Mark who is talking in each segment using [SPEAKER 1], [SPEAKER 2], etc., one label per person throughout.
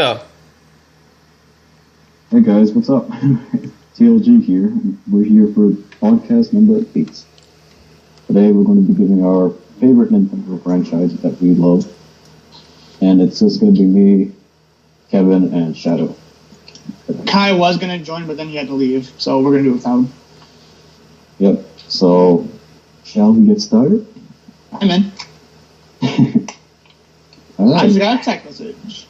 [SPEAKER 1] go.
[SPEAKER 2] Hey guys, what's up? TLG here. We're here for podcast number 8. Today we're going to be giving our favorite Nintendo franchise that we love. And it's just going to be me, Kevin, and Shadow.
[SPEAKER 3] Kai was going to join, but then he had to leave, so we're going to do it without him.
[SPEAKER 2] Yep. So, shall we get started?
[SPEAKER 3] I'm in.
[SPEAKER 2] All right.
[SPEAKER 3] I just got a text message.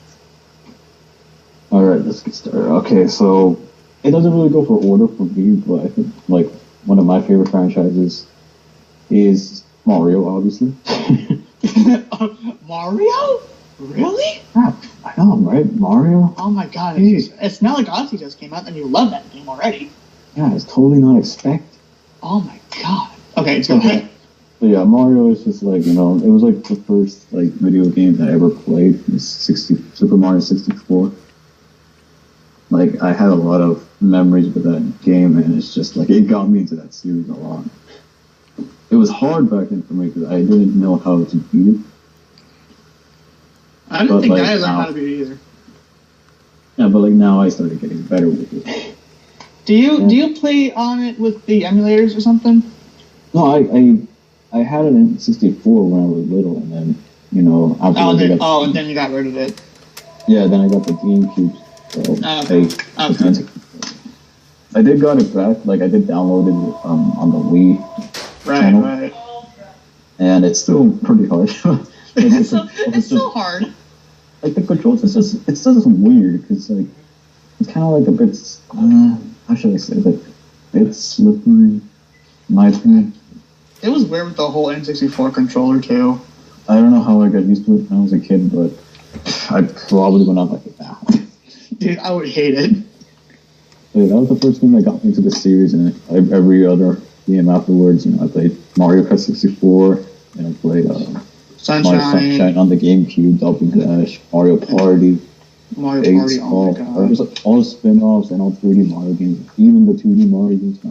[SPEAKER 2] All right, let's get started. Okay, so it doesn't really go for order for me, but I think like one of my favorite franchises is Mario, obviously.
[SPEAKER 3] Mario? Really?
[SPEAKER 2] Yeah, I know, right? Mario?
[SPEAKER 3] Oh my god, it's not like Odyssey just came out and you love that game already.
[SPEAKER 2] Yeah, it's totally not expected.
[SPEAKER 3] Oh my god. Okay, let's go ahead.
[SPEAKER 2] So yeah, Mario is just like, it was like the first like video game that I ever played. It was Super Mario 64. Like, I had a lot of memories with that game, and it's just like, it got me into that series a lot. It was hard back then for me because I didn't know how to beat it.
[SPEAKER 3] I didn't think I learned how to beat it either.
[SPEAKER 2] Yeah, but like now I started getting better with it.
[SPEAKER 3] Do you play on it with the emulators or something?
[SPEAKER 2] No, I had it in 64 when I was little, and then,
[SPEAKER 3] and then you got rid of it.
[SPEAKER 2] Yeah, then I got the GameCube. So
[SPEAKER 3] okay.
[SPEAKER 2] I did got it back. Like I did download it on the Wii channel.
[SPEAKER 3] Right.
[SPEAKER 2] And it's still pretty hard.
[SPEAKER 3] it's still hard.
[SPEAKER 2] Like the controls, it does weird because like it's kind of like a bit. How should I say? Like a bit slippery. In my opinion.
[SPEAKER 3] It was weird with the whole N64 controller too.
[SPEAKER 2] I don't know how I got used to it when I was a kid, but I probably would not like it now.
[SPEAKER 3] Dude, I would hate it.
[SPEAKER 2] Yeah, that was the first game that got me into the series, and every other game afterwards, I played Mario Kart 64, and I played Mario Sunshine on the GameCube, Double Dash, Mario Party,
[SPEAKER 3] oh my god.
[SPEAKER 2] Just all the spin-offs and all 3D Mario games, even the 2D Mario games. I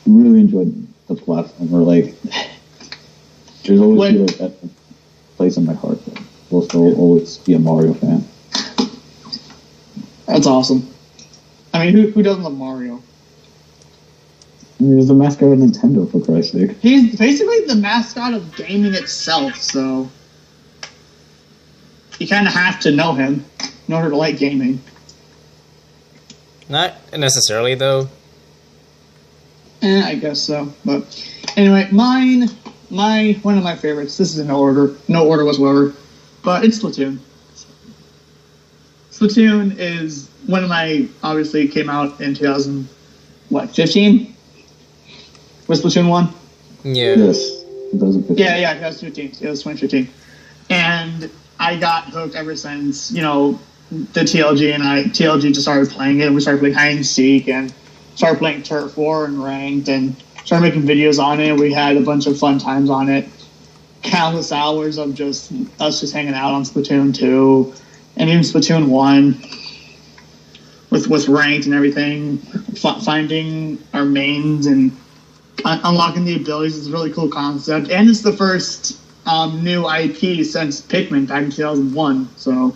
[SPEAKER 2] really enjoyed the platform. Or like, there's always be like that place in my heart. But I'll still always be a Mario fan.
[SPEAKER 3] That's awesome. I mean, who doesn't love Mario?
[SPEAKER 2] He's the mascot of Nintendo, for Christ's sake.
[SPEAKER 3] He's basically the mascot of gaming itself, so you kind of have to know him in order to like gaming.
[SPEAKER 1] Not necessarily, though.
[SPEAKER 3] I guess so. But anyway, one of my favorites. This is in no order whatsoever, but it's Splatoon. Splatoon is one of my, obviously it came out in 2015? Was Splatoon 1?
[SPEAKER 1] Yeah.
[SPEAKER 2] Yes. 2015.
[SPEAKER 3] Yeah, 2015. It was 2015. And I got hooked ever since, the TLG just started playing it, and we started playing hide and seek, and started playing Turf War and ranked, and started making videos on it. We had a bunch of fun times on it. Countless hours of us just hanging out on Splatoon 2. And even Splatoon 1, with ranked and everything, finding our mains and unlocking the abilities is a really cool concept. And it's the first new IP since Pikmin back in 2001. So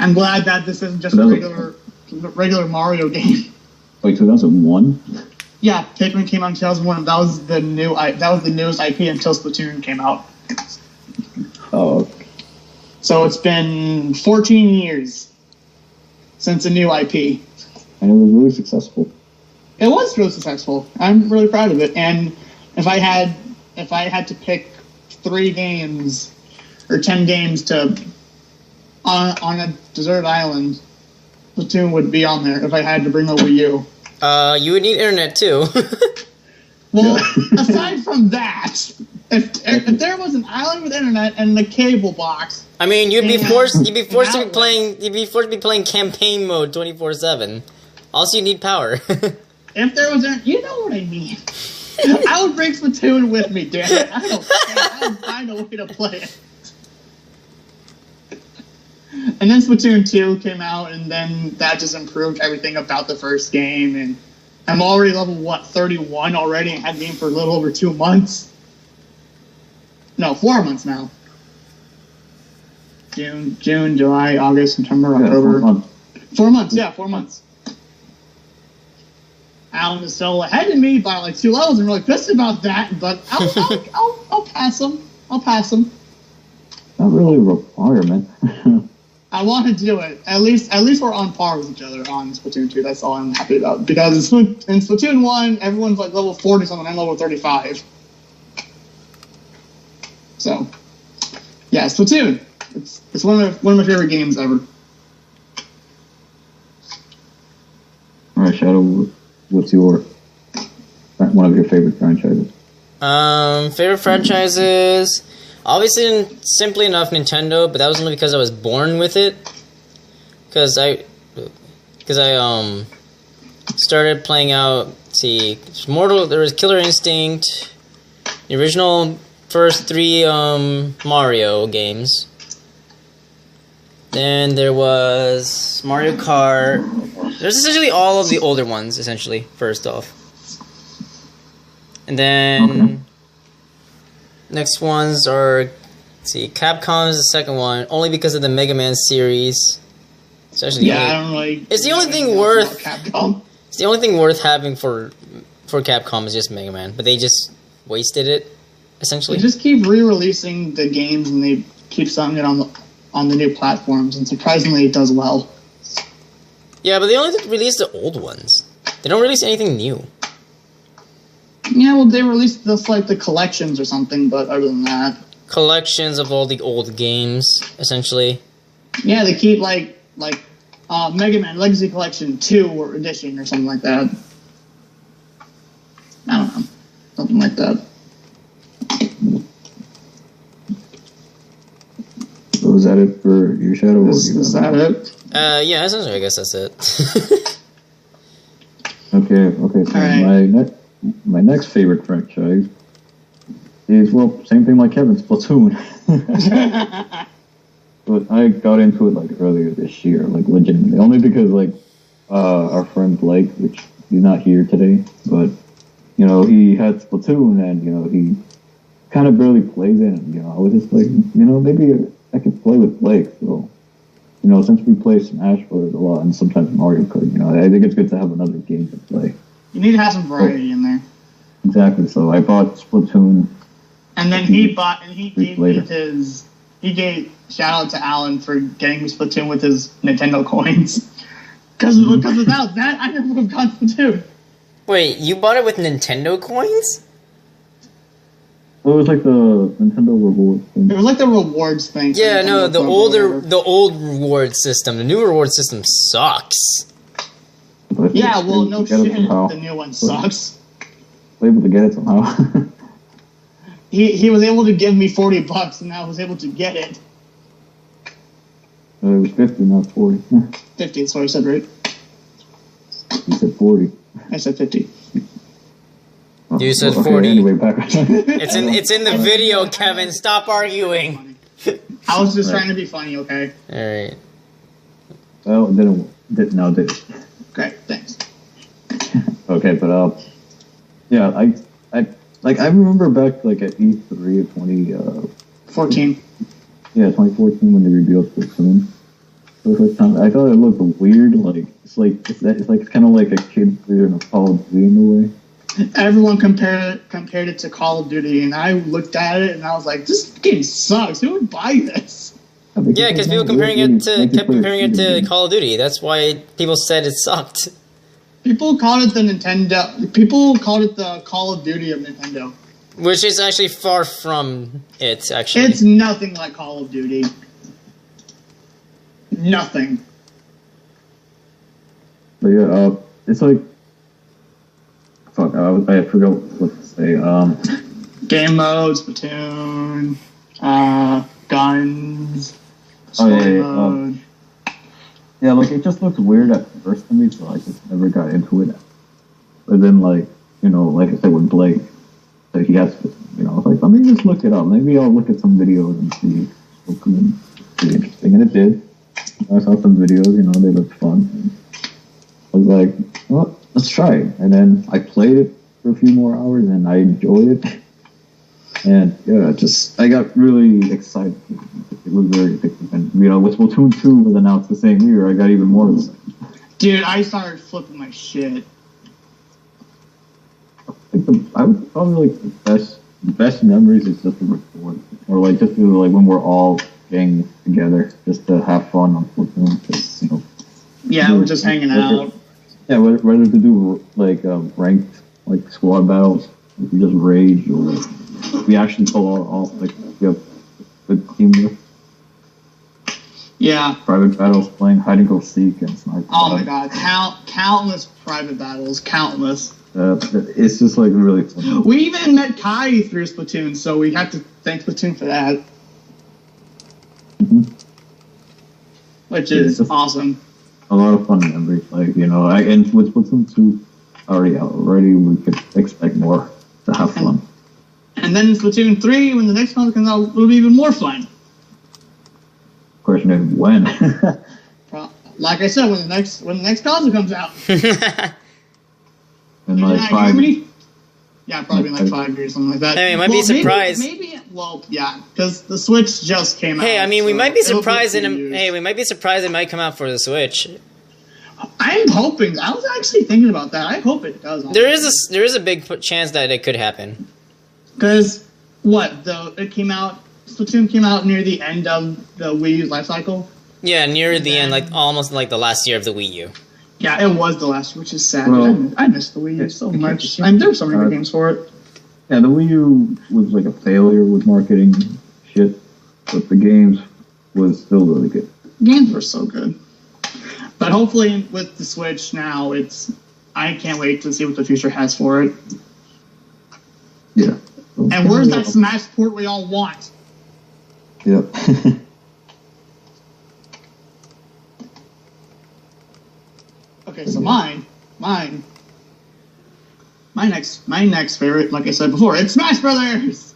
[SPEAKER 3] I'm glad that this isn't just a regular Mario game.
[SPEAKER 2] Wait, 2001?
[SPEAKER 3] Yeah, Pikmin came out in 2001. That was the newest IP until Splatoon came out.
[SPEAKER 2] Oh.
[SPEAKER 3] So it's been 14 years since a new IP.
[SPEAKER 2] And it was really successful.
[SPEAKER 3] It was really successful. I'm really proud of it. And if I had to pick 3 games or 10 games to on a desert island, Splatoon would be on there if I had to bring a Wii U.
[SPEAKER 1] You would need internet too.
[SPEAKER 3] Well, aside from that, if there was an island with internet and the cable box,
[SPEAKER 1] I mean, you'd be forced to be playing campaign mode 24/7. Also, you need power.
[SPEAKER 3] If there was, you know what I mean. I would bring Splatoon with me, damn it. I would find a way to play it. And then Splatoon 2 came out, and then that just improved everything about the first game. And I'm already level, 31 already, and had the game for a little over 2 months. No, 4 months now. June, July, August, September,
[SPEAKER 2] Yeah,
[SPEAKER 3] October.
[SPEAKER 2] 4 months.
[SPEAKER 3] 4 months, yeah, 4 months. Alan is still ahead of me by like 2 levels. I'm really pissed about that, but I'll pass him. I'll pass him.
[SPEAKER 2] Not really a requirement.
[SPEAKER 3] I want to do it. At least we're on par with each other on Splatoon 2. That's all I'm happy about. Because in Splatoon 1, everyone's like level 40 something, I'm level 35. So, yeah, Splatoon. It's one of my favorite games ever.
[SPEAKER 2] All right, Shadow. What's one of your favorite franchises?
[SPEAKER 1] Favorite franchises. Obviously, simply enough, Nintendo, but that was only because I was born with it. Because I started playing out. Let's see, there was Killer Instinct, the original first 3 Mario games. Then there was Mario Kart. There's essentially all of the older ones, essentially, first off. And then next ones are, let's see, Capcom is the second one, only because of the Mega Man series. It's actually it's the only thing worth
[SPEAKER 3] Capcom.
[SPEAKER 1] It's the only thing worth having for Capcom is just Mega Man, but they just wasted it, essentially.
[SPEAKER 3] They just keep re-releasing the games and they keep selling it on the new platforms, and surprisingly it does well.
[SPEAKER 1] Yeah, but they only release the old ones. They don't release anything new.
[SPEAKER 3] Yeah, well, they released just like the collections or something, but other than that,
[SPEAKER 1] collections of all the old games, essentially.
[SPEAKER 3] Yeah, they keep like Mega Man Legacy Collection 2 or Edition or something like that. I don't know, something like that.
[SPEAKER 2] So is that it for your Shadow?
[SPEAKER 3] Is that it?
[SPEAKER 1] Yeah, essentially, I guess that's it.
[SPEAKER 2] Okay. So
[SPEAKER 3] right.
[SPEAKER 2] My next favorite franchise is, well, same thing like Kevin, Splatoon. But I got into it like earlier this year, like legitimately, only because like our friend Blake, which he's not here today, but you know he had Splatoon and you know he kind of barely plays it, and you know I was just like, you know, maybe I could play with Blake. So you know, since we play Smash Bros. A lot and sometimes Mario Kart, you know, I think it's good to have another game to play.
[SPEAKER 3] You need to have some variety in there.
[SPEAKER 2] Exactly. So I bought Splatoon.
[SPEAKER 3] And then he gave shout out to Alan for getting me Splatoon with his Nintendo coins. Because without that, I never would have gotten Splatoon.
[SPEAKER 1] Wait, you bought it with Nintendo coins?
[SPEAKER 2] Well, it was like the Nintendo rewards thing.
[SPEAKER 3] It was like the rewards thing.
[SPEAKER 1] Yeah, no, the old reward system. The new reward system sucks.
[SPEAKER 3] Yeah, well, no shit. The new one sucks.
[SPEAKER 2] Was able to get it somehow.
[SPEAKER 3] He was able to give me $40, and I was able to get it.
[SPEAKER 2] It was 50, not 40.
[SPEAKER 3] 50, sorry, I said right.
[SPEAKER 2] You said 40.
[SPEAKER 3] I said 50.
[SPEAKER 1] You said 40.
[SPEAKER 2] Okay, anyway, back.
[SPEAKER 1] It's in the video, Kevin. Stop arguing.
[SPEAKER 3] I was just trying to be funny, okay?
[SPEAKER 1] Alright.
[SPEAKER 2] Well, it did.
[SPEAKER 3] Okay, thanks.
[SPEAKER 2] Okay, but yeah, I remember back like at E3 of
[SPEAKER 3] 14.
[SPEAKER 2] Yeah, 2014 when they revealed Splatoon. For the first time, I thought it looked weird. Like it's kind of like a kid's version of Call of Duty in a way.
[SPEAKER 3] Everyone compared it to Call of Duty, and I looked at it and I was like, "This game sucks. Who would buy this?"
[SPEAKER 1] Yeah, because people kept comparing it to Call of Duty. That's why people said it sucked.
[SPEAKER 3] People called it the Nintendo. People called it the Call of Duty of Nintendo,
[SPEAKER 1] which is actually far from it. Actually,
[SPEAKER 3] it's nothing like Call of Duty. Nothing.
[SPEAKER 2] But yeah, it's like, fuck, I forgot what to say.
[SPEAKER 3] Game mode, Splatoon, guns,
[SPEAKER 2] story
[SPEAKER 3] mode.
[SPEAKER 2] Yeah, like it just looked weird at first to me, so I just never got into it. But then, like, you know, like I said with Blake, like he has, you know, I was like, let me just look it up. Maybe I'll look at some videos and see if it's pretty interesting. And it did. I saw some videos, you know, they looked fun. And I was like, well, let's try it. And then I played it for a few more hours and I enjoyed it. And yeah, I got really excited to it was very addictive. And you know, with Splatoon 2 was announced the same year, I got even more excited.
[SPEAKER 3] Dude, I started flipping my shit.
[SPEAKER 2] I would probably like the best memories is just the record, or like just like when we're all getting together just to have fun on Splatoon. Just, you know,
[SPEAKER 3] Yeah, we're just hanging out.
[SPEAKER 2] Yeah, whether to do like ranked like squad battles, we just rage, or like, we actually pull off like we have good teamwork.
[SPEAKER 3] Yeah.
[SPEAKER 2] Private battles, playing hide and go seek and sniper.
[SPEAKER 3] Oh my god, countless private battles, countless.
[SPEAKER 2] It's just like really fun.
[SPEAKER 3] We even met Kai through Splatoon, so we have to thank Splatoon for that.
[SPEAKER 2] Mm-hmm.
[SPEAKER 3] Which is awesome.
[SPEAKER 2] A lot of fun memories, like, you know, and with Splatoon 2 already we could expect more to have fun.
[SPEAKER 3] And then in Splatoon 3, when the next one comes out, it'll be even more fun.
[SPEAKER 2] Question is when.
[SPEAKER 3] Like I said, when the next console comes out.
[SPEAKER 2] In like 5 years.
[SPEAKER 3] Yeah, probably in like 5 years, something like that.
[SPEAKER 1] Hey, we might be surprised.
[SPEAKER 3] Maybe, yeah, because the Switch just came out.
[SPEAKER 1] Hey, I mean, we might be surprised.
[SPEAKER 3] We
[SPEAKER 1] might be surprised it might come out for the Switch.
[SPEAKER 3] I'm hoping. I was actually thinking about that. I hope it does.
[SPEAKER 1] There is a big chance that it could happen.
[SPEAKER 3] Because Splatoon came out near the end of the Wii U's life cycle.
[SPEAKER 1] Yeah, near the end, like almost like the last year of the Wii U.
[SPEAKER 3] Yeah, it was the last, which is sad.
[SPEAKER 2] Well,
[SPEAKER 3] I miss the Wii U so much. There were so many good games for it.
[SPEAKER 2] Yeah, the Wii U was like a failure with marketing shit, but the games was still really good.
[SPEAKER 3] Games were so good. But hopefully with the Switch now, I can't wait to see what the future has for it.
[SPEAKER 2] Yeah.
[SPEAKER 3] And where's that Smash port we all want?
[SPEAKER 2] Yep.
[SPEAKER 3] Okay, so my next favorite, like I said before, it's Smash Brothers.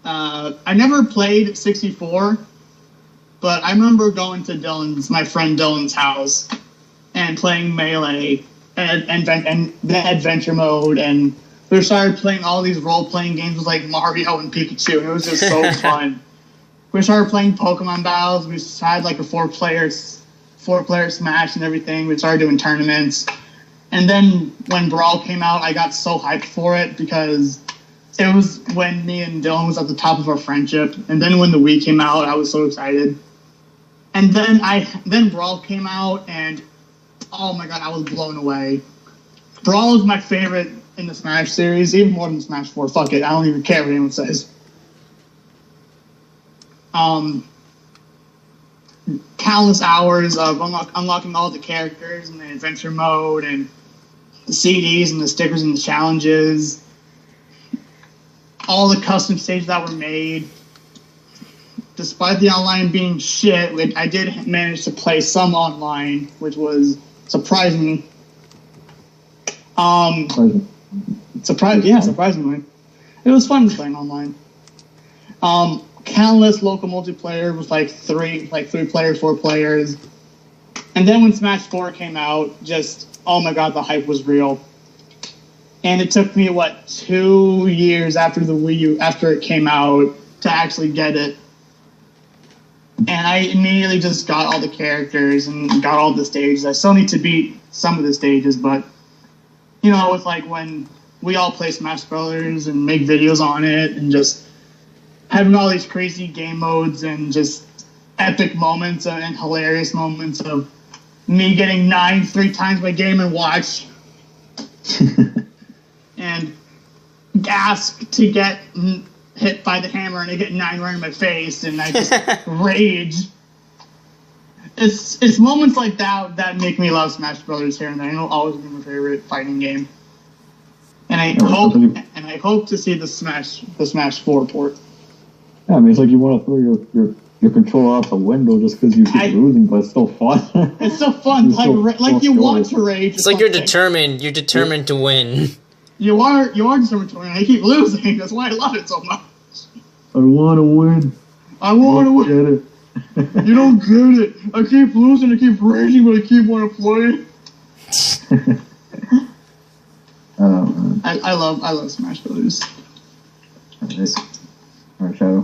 [SPEAKER 3] I never played 64, but I remember going to my friend Dylan's house and playing Melee and the adventure mode, and we started playing all these role-playing games with like Mario and Pikachu, and it was just so fun. We started playing Pokemon battles. We had like a four-player Smash and everything. We started doing tournaments. And then when Brawl came out, I got so hyped for it because it was when me and Dylan was at the top of our friendship. And then when the Wii came out, I was so excited. And then Brawl came out, and oh my god, I was blown away. Brawl is my favorite in the Smash series, even more than Smash 4. Fuck it, I don't even care what anyone says. Countless hours of unlocking all the characters and the adventure mode and the CDs and the stickers and the challenges. All the custom stages that were made. Despite the online being shit, I did manage to play some online, which was surprising. Surprisingly. It was fun playing online. Countless local multiplayer with like 3 players, 4 players. And then when Smash 4 came out, oh my god, the hype was real. And it took me, 2 years after the Wii U, after it came out, to actually get it. And I immediately just got all the characters and got all the stages. I still need to beat some of the stages, but, you know, with like when we all play Smash Brothers and make videos on it and just having all these crazy game modes and just epic moments and hilarious moments of me getting 9 3 times my Game & Watch and ask to get hit by the hammer and I get 9 right in my face and I just rage. It's moments like that make me love Smash Brothers here and there. It'll always be my favorite fighting game. And I hope to see the Smash 4 port.
[SPEAKER 2] Yeah, I mean, it's like you want to throw your controller out the window just because you keep losing, but it's still fun.
[SPEAKER 3] It's still fun. Like you want to rage.
[SPEAKER 1] It's like you're determined. You're determined to win.
[SPEAKER 3] You are determined to win. I keep losing. That's why I love it so much.
[SPEAKER 2] I want to win.
[SPEAKER 3] I want to win.
[SPEAKER 2] Get it.
[SPEAKER 3] You don't get it. I keep losing. I keep raging, but I keep want to play. I love Smash Brothers.
[SPEAKER 2] Alright, Shadow.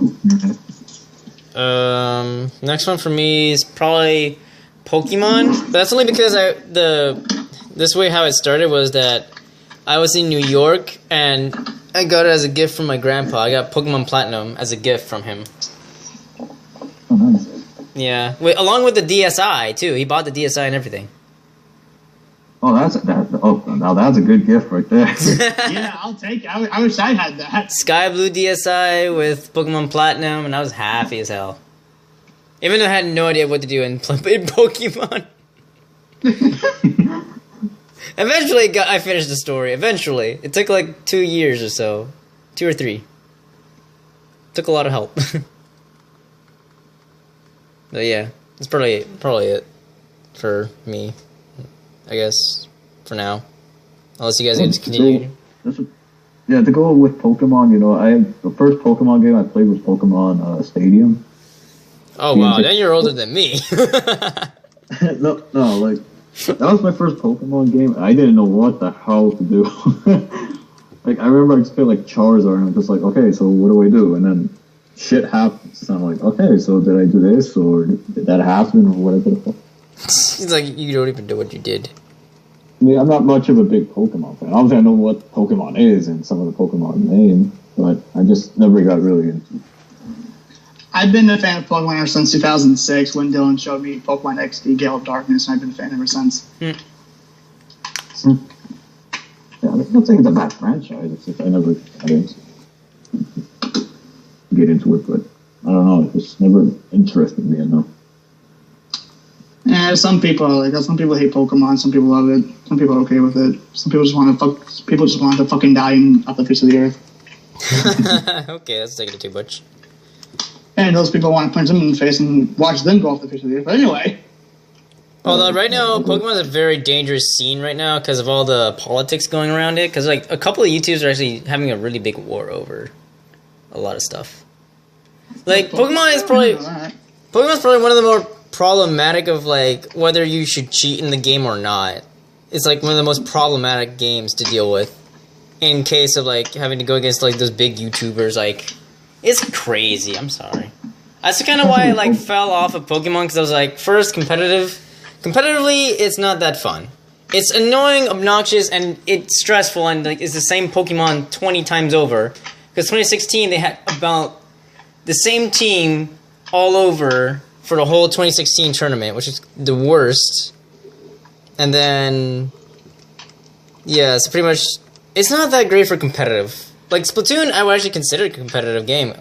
[SPEAKER 1] Next one for me is probably Pokemon. But that's only because this way how it started was that I was in New York and I got it as a gift from my grandpa. I got Pokemon Platinum as a gift from him.
[SPEAKER 2] Oh, nice.
[SPEAKER 1] Yeah, wait, along with the DSi too. He bought the DSi and everything.
[SPEAKER 2] Oh, now that's a good gift right there.
[SPEAKER 3] Yeah, I'll take it. I wish I had that.
[SPEAKER 1] Sky Blue DSi with Pokemon Platinum, and I was happy as hell. Even though I had no idea what to do in Pokemon. Eventually, I finished the story. Eventually. It took like 2 years or so. 2 or 3. Took a lot of help. But yeah, that's probably it for me, I guess, for now. Unless you guys get to continue.
[SPEAKER 2] Yeah, to go with Pokemon, the first Pokemon game I played was Pokemon Stadium.
[SPEAKER 1] Oh wow, then you're older than me.
[SPEAKER 2] No, like, that was my first Pokemon game. I didn't know what the hell to do. Like, I remember I just played like Charizard, and I'm just like, okay, so what do I do? And then shit happens. So I'm like, okay, so did I do this, or did that happen, or whatever the fuck?
[SPEAKER 1] It's like, you don't even know what you did.
[SPEAKER 2] I mean, I'm not much of a big Pokemon fan. Obviously, I know what Pokemon is and some of the Pokemon names, but I just never got really into it.
[SPEAKER 3] I've been a fan of Pokemon ever since 2006 when Dylan showed me Pokemon XD Gale of Darkness, and I've been a fan ever since.
[SPEAKER 2] Yeah, I'm not saying it's a bad franchise. It's just I never get into it, but I don't know. It just never interested me enough.
[SPEAKER 3] Yeah, some people are like that. Some people hate Pokemon. Some people love it. Some people are okay with it. Some people just want to People just want to fucking die off the face of the earth.
[SPEAKER 1] Okay, that's taking it too much.
[SPEAKER 3] And those people want to punch them in the face and watch them go off the face of the earth. But anyway.
[SPEAKER 1] Although right now, Pokemon is a very dangerous scene right now because of all the politics going around it. Because like a couple of YouTubers are actually having a really big war over a lot of stuff. Like Pokemon's probably one of the more problematic of like whether you should cheat in the game or not. It's like one of the most problematic games to deal with in case of like having to go against like those big YouTubers. Like, it's crazy. I'm sorry. That's kind of why I like fell off of Pokemon, because I was like, first, competitively, it's not that fun. It's annoying, obnoxious, and it's stressful, and like it's the same Pokemon 20 times over. Because 2016 they had about the same team all over for the whole 2016 tournament, which is the worst. And then, yeah, so pretty much, it's not that great for competitive. Like Splatoon, I would actually consider it a competitive game.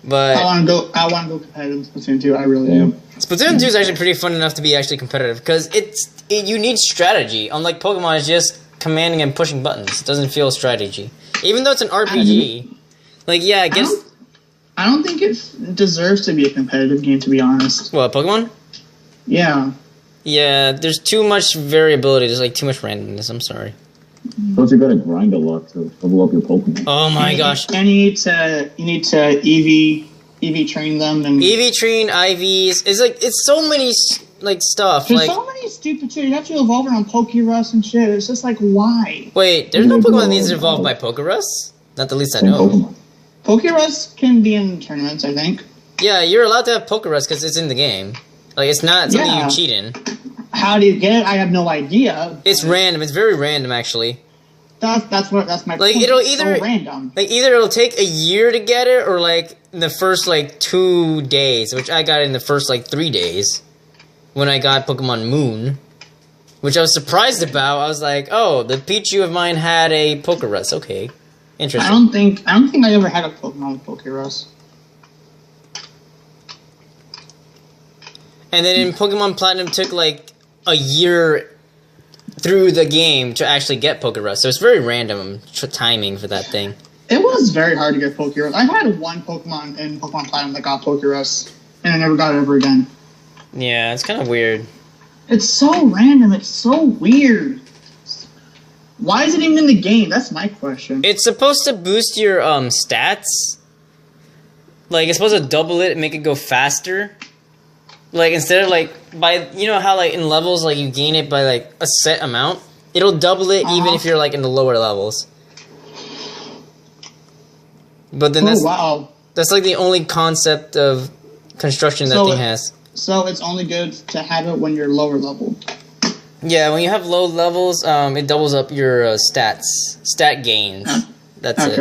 [SPEAKER 1] But
[SPEAKER 3] I want to go competitive in Splatoon 2. I really do.
[SPEAKER 1] Splatoon 2 is actually pretty fun enough to be actually competitive because you need strategy. Unlike Pokemon, it's just commanding and pushing buttons. It doesn't feel strategy, even though it's an RPG. Like, yeah, I guess.
[SPEAKER 3] I don't think it deserves to be a competitive game, to be honest.
[SPEAKER 1] What, Pokemon?
[SPEAKER 3] Yeah.
[SPEAKER 1] Yeah, there's too much variability. There's like too much randomness. I'm sorry.
[SPEAKER 2] Plus, you gotta grind a lot to level up your Pokemon.
[SPEAKER 1] Oh my gosh!
[SPEAKER 3] And you need to EV train them and
[SPEAKER 1] EV train, IVs. It's so many like stuff.
[SPEAKER 3] There's
[SPEAKER 1] like
[SPEAKER 3] so many stupid shit. You have to evolve around Pokerus and shit. It's just like, why?
[SPEAKER 1] Wait, there's no Pokemon that needs to evolve by Pokerus? Not the least I know.
[SPEAKER 2] Pokemon.
[SPEAKER 3] Pokerus can be in tournaments, I think.
[SPEAKER 1] Yeah, you're allowed to have Pokerus because it's in the game. Like, it's not something you cheat in.
[SPEAKER 3] How do you get it? I have no idea.
[SPEAKER 1] It's random. It's very random, actually.
[SPEAKER 3] That's my
[SPEAKER 1] like,
[SPEAKER 3] point.
[SPEAKER 1] It'll
[SPEAKER 3] it's
[SPEAKER 1] either
[SPEAKER 3] so random.
[SPEAKER 1] Like, either it'll take a year to get it, or like in the first like 2 days, which I got in the first like 3 days when I got Pokemon Moon, which I was surprised about. I was like, oh, the Pichu of mine had a Pokerus. Okay, interesting.
[SPEAKER 3] I don't think I ever had a Pokemon with Pokerus.
[SPEAKER 1] And then in Pokemon Platinum took like a year through the game to actually get Pokerus, so it's very random timing for that thing.
[SPEAKER 3] It was very hard to get Pokerus. I've had one Pokemon in Pokemon Platinum that got Pokerus, and I never got it ever again.
[SPEAKER 1] Yeah, it's kind of weird.
[SPEAKER 3] It's so random. It's so weird. Why is it even in the game? That's my question.
[SPEAKER 1] It's supposed to boost your stats. Like, it's supposed to double it and make it go faster. Like, instead of, like, by, you know how, like, in levels, like, you gain it by, like, a set amount? It'll double it even if you're, like, in the lower levels. But then that's That's like the only concept of construction that thing has.
[SPEAKER 3] So it's only good to have it when you're lower level.
[SPEAKER 1] Yeah, when you have low levels, it doubles up your stat gains. That's it.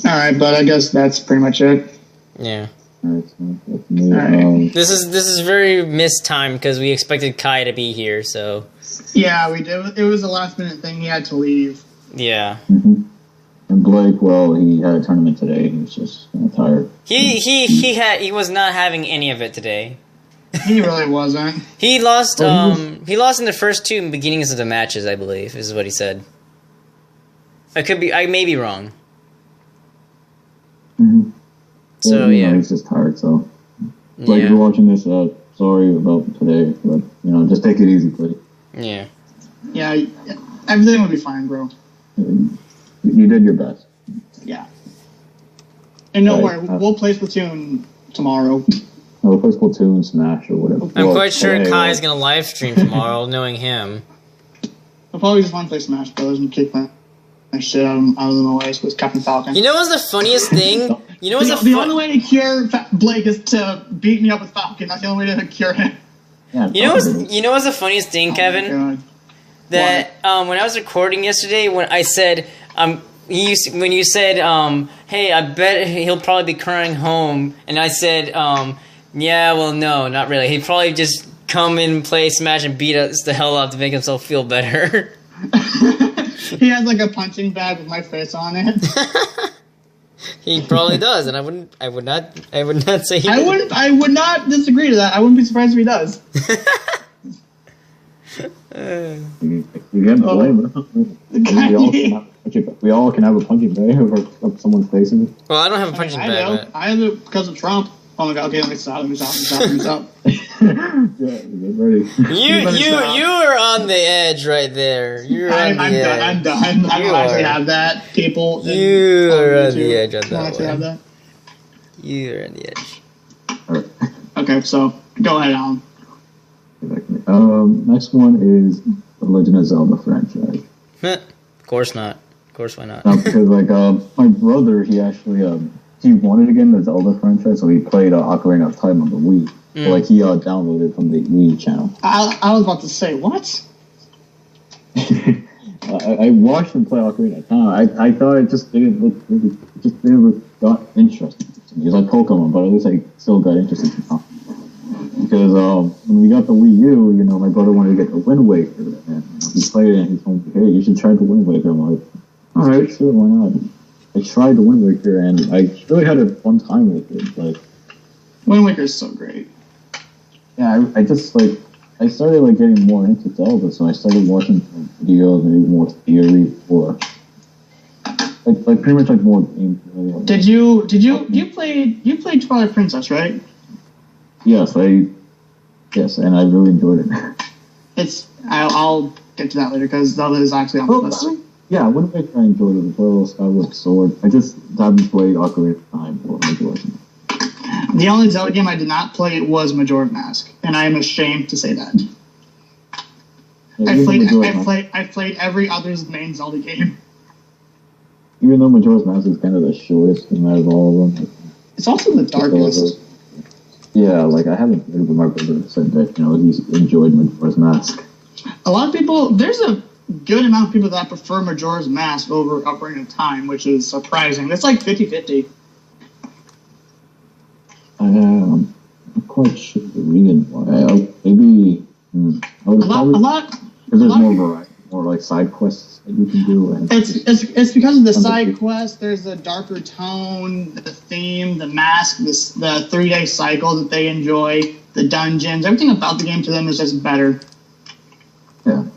[SPEAKER 3] Alright, but I guess that's pretty much it.
[SPEAKER 1] Yeah.
[SPEAKER 2] Alright.
[SPEAKER 1] This is very mistimed because we expected Kai to be here, so.
[SPEAKER 3] Yeah, we did. It was a last minute thing. He had to leave.
[SPEAKER 1] Yeah.
[SPEAKER 2] Mm-hmm. And Blake, well, he had a tournament today. He was just kind of tired.
[SPEAKER 1] He was not having any of it today.
[SPEAKER 3] He really wasn't.
[SPEAKER 1] He lost. He lost in the first two beginnings of the matches, I believe. Is what he said. I may be wrong.
[SPEAKER 2] Mm-hmm.
[SPEAKER 1] So
[SPEAKER 2] well,
[SPEAKER 1] yeah,
[SPEAKER 2] he's just tired. So, Blake, if you're watching this, sorry about today, but just take it easy, Blake.
[SPEAKER 1] Yeah.
[SPEAKER 3] Yeah, everything will be fine, bro.
[SPEAKER 2] You did your best.
[SPEAKER 3] Yeah. And no worry, we'll play Splatoon tomorrow.
[SPEAKER 2] We'll play Splatoon, Smash, or whatever.
[SPEAKER 1] I'm quite sure Kai's gonna live stream tomorrow, knowing him.
[SPEAKER 3] I'll probably just want to play Smash Brothers and kick my shit out of my way with Captain Falcon.
[SPEAKER 1] You know what's the funniest thing? You know what's
[SPEAKER 3] the only way to cure Blake is to beat me up with Falcon. That's the only way to cure him.
[SPEAKER 2] Yeah,
[SPEAKER 1] you know what's the funniest thing, Kevin? That when I was recording yesterday, when I said when you said hey, I bet he'll probably be crying home, and I said yeah, well, no, not really. He'd probably just come in, play Smash, and beat us the hell up to make himself feel better.
[SPEAKER 3] He has like a punching bag with my face on it.
[SPEAKER 1] He probably does, and I would not say he
[SPEAKER 3] I would not disagree to that. I wouldn't be surprised if he does.
[SPEAKER 2] You get the blame. We all can have a punching bag of someone's face in it.
[SPEAKER 1] Well, I don't have a punching bag.
[SPEAKER 3] I have it because of Trump. Oh my god, okay, let me stop.
[SPEAKER 2] Yeah, get ready.
[SPEAKER 1] You are on the edge right there. I'm
[SPEAKER 3] done. I don't actually have that, people.
[SPEAKER 1] You are on the edge on that
[SPEAKER 3] actually have that.
[SPEAKER 1] You are on the edge.
[SPEAKER 2] Alright.
[SPEAKER 3] Okay, so go ahead, Alan.
[SPEAKER 2] Next one is the Legend of Zelda franchise.
[SPEAKER 1] Of course not. Of course, why not?
[SPEAKER 2] Because my brother, he actually he wanted to get in the Zelda franchise, so he played Ocarina of Time on the Wii. So, he downloaded from the Wii channel.
[SPEAKER 3] I was about to say, what?
[SPEAKER 2] I watched him play Ocarina of Time. I thought it just didn't look really, it just never got interesting to me. It was like Pokemon, but at least I still got interested in because when we got the Wii U, my brother wanted to get the Wind Waker, and he played it, and he told me, hey, you should try the Wind Waker. I'm like, alright, sure, why not? I tried the Wind Waker, and I really had a fun time with it. Like,
[SPEAKER 3] Wind Waker is so great.
[SPEAKER 2] Yeah, I just I started getting more into Zelda, so I started watching videos, maybe more theory, or pretty much more gameplay.
[SPEAKER 3] Did you played Twilight Princess, right?
[SPEAKER 2] Yes, and I really enjoyed it.
[SPEAKER 3] I'll get to that later because Zelda is actually on the list.
[SPEAKER 2] Yeah, Wind Waker I enjoyed it as well. Skyward Sword. I just haven't played Ocarina of Time or Majora's Mask.
[SPEAKER 3] The only Zelda game I did not play was Majora's Mask, and I am ashamed to say that. Yeah, I played every other main Zelda game.
[SPEAKER 2] Even though Majora's Mask is kind of the shortest out of all of them.
[SPEAKER 3] It's also the darkest.
[SPEAKER 2] Yeah, I haven't heard of my brother said that, he's enjoyed Majora's Mask.
[SPEAKER 3] A lot of people, there's a good amount of people that prefer Majora's Mask over Ocarina of Time, which is surprising. That's 50-50.
[SPEAKER 2] I'm not quite sure the reason why. Maybe I would because there's more variety, more side quests that you can do.
[SPEAKER 3] It's because of the side quests. There's a darker tone, the theme, the mask, the 3-day cycle that they enjoy, the dungeons, everything about the game to them is just better.
[SPEAKER 2] Yeah. And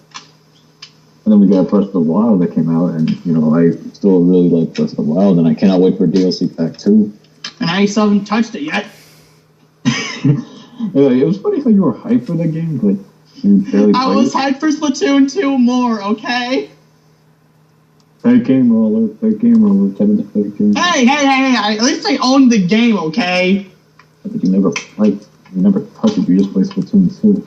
[SPEAKER 2] then we got Breath of the Wild that came out, and I still really like Breath of the Wild, and I cannot wait for DLC Pack 2.
[SPEAKER 3] And I still haven't touched it yet.
[SPEAKER 2] Yeah, it was funny how you were hyped for the game, but you barely played it.
[SPEAKER 3] I was hyped for Splatoon 2 more, okay?
[SPEAKER 2] Fake game roller, Kevin the fake game.
[SPEAKER 3] Hey, at least I owned the game, okay?
[SPEAKER 2] But you never touch it, you just play Splatoon 2.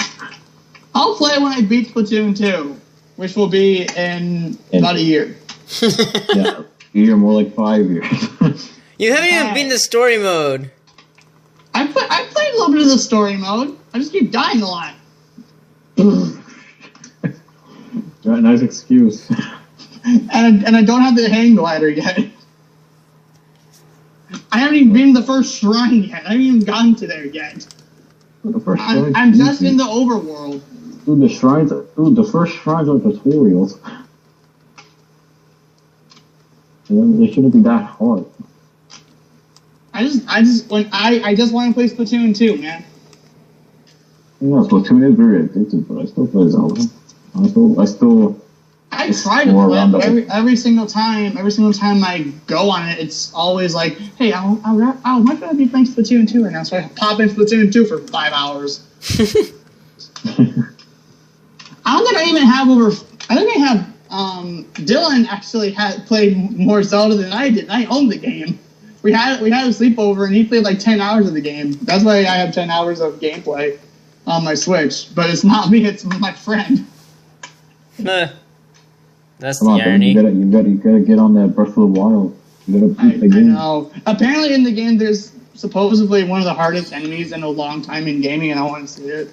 [SPEAKER 3] I'll play when I beat Splatoon 2, which will be in about a year.
[SPEAKER 2] Yeah, a year, more like 5 years.
[SPEAKER 1] You haven't even beaten the story mode.
[SPEAKER 3] I played a little bit of the story mode. I just keep dying a lot.
[SPEAKER 2] Nice excuse.
[SPEAKER 3] And I don't have the hang glider yet. I haven't even been the first shrine yet. I haven't even gotten to there yet. I'm just in the overworld.
[SPEAKER 2] Dude, the first shrines are tutorials. They shouldn't be that hard.
[SPEAKER 3] I just want to play Splatoon 2, man.
[SPEAKER 2] Yeah, Splatoon is very addictive, but I still play Zelda.
[SPEAKER 3] I try to play it every single time. Every single time I go on it, it's always like, hey, I'll much rather be playing Splatoon 2 right now. So I pop in Splatoon 2 for 5 hours. I don't think I even have Dylan actually had played more Zelda than I did. And I owned the game. We had a sleepover, and he played like 10 hours of the game. That's why I have 10 hours of gameplay on my Switch. But it's not me; it's my friend.
[SPEAKER 1] That's the irony.
[SPEAKER 2] You gotta get on that Breath of the Wild. You gotta beat the game.
[SPEAKER 3] I know. Apparently, in the game, there's supposedly one of the hardest enemies in a long time in gaming, and I want to see it.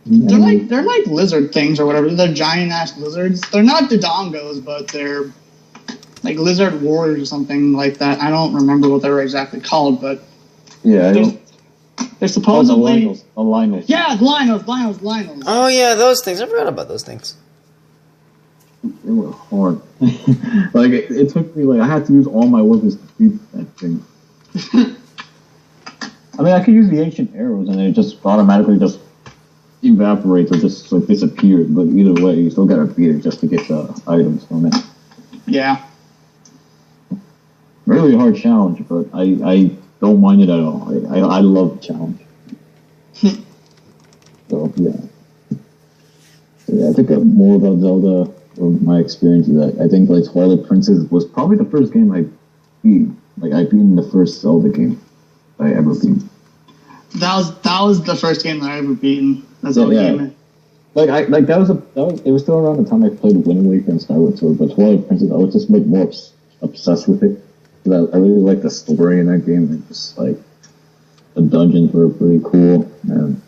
[SPEAKER 3] They're like lizard things or whatever. They're giant ass lizards. They're not Dodongos, but they're like lizard warriors or something like that. I don't remember what they were exactly called, but
[SPEAKER 2] yeah,
[SPEAKER 3] they're supposedly
[SPEAKER 2] Linos.
[SPEAKER 3] Yeah, Linos.
[SPEAKER 1] Oh yeah, those things. I forgot about those things.
[SPEAKER 2] They were hard. Like it took me I had to use all my weapons to beat that thing. I mean, I could use the ancient arrows and it just automatically just evaporates or just disappears. But either way, you still gotta beat it just to get the items from it.
[SPEAKER 3] Yeah.
[SPEAKER 2] Really hard challenge, but I don't mind it at all. I love the challenge. So yeah, I think more about Zelda or my experience is that I think Twilight Princess was probably the first game I beat. I beat the first Zelda game I ever beat.
[SPEAKER 3] That was the first game that I ever beaten. That's all game.
[SPEAKER 2] It was still around the time I played Wind Waker and Skyward Sword, but Twilight Princess I was just more obsessed with it. I really liked the story in that game, and just the dungeons were pretty cool.
[SPEAKER 3] And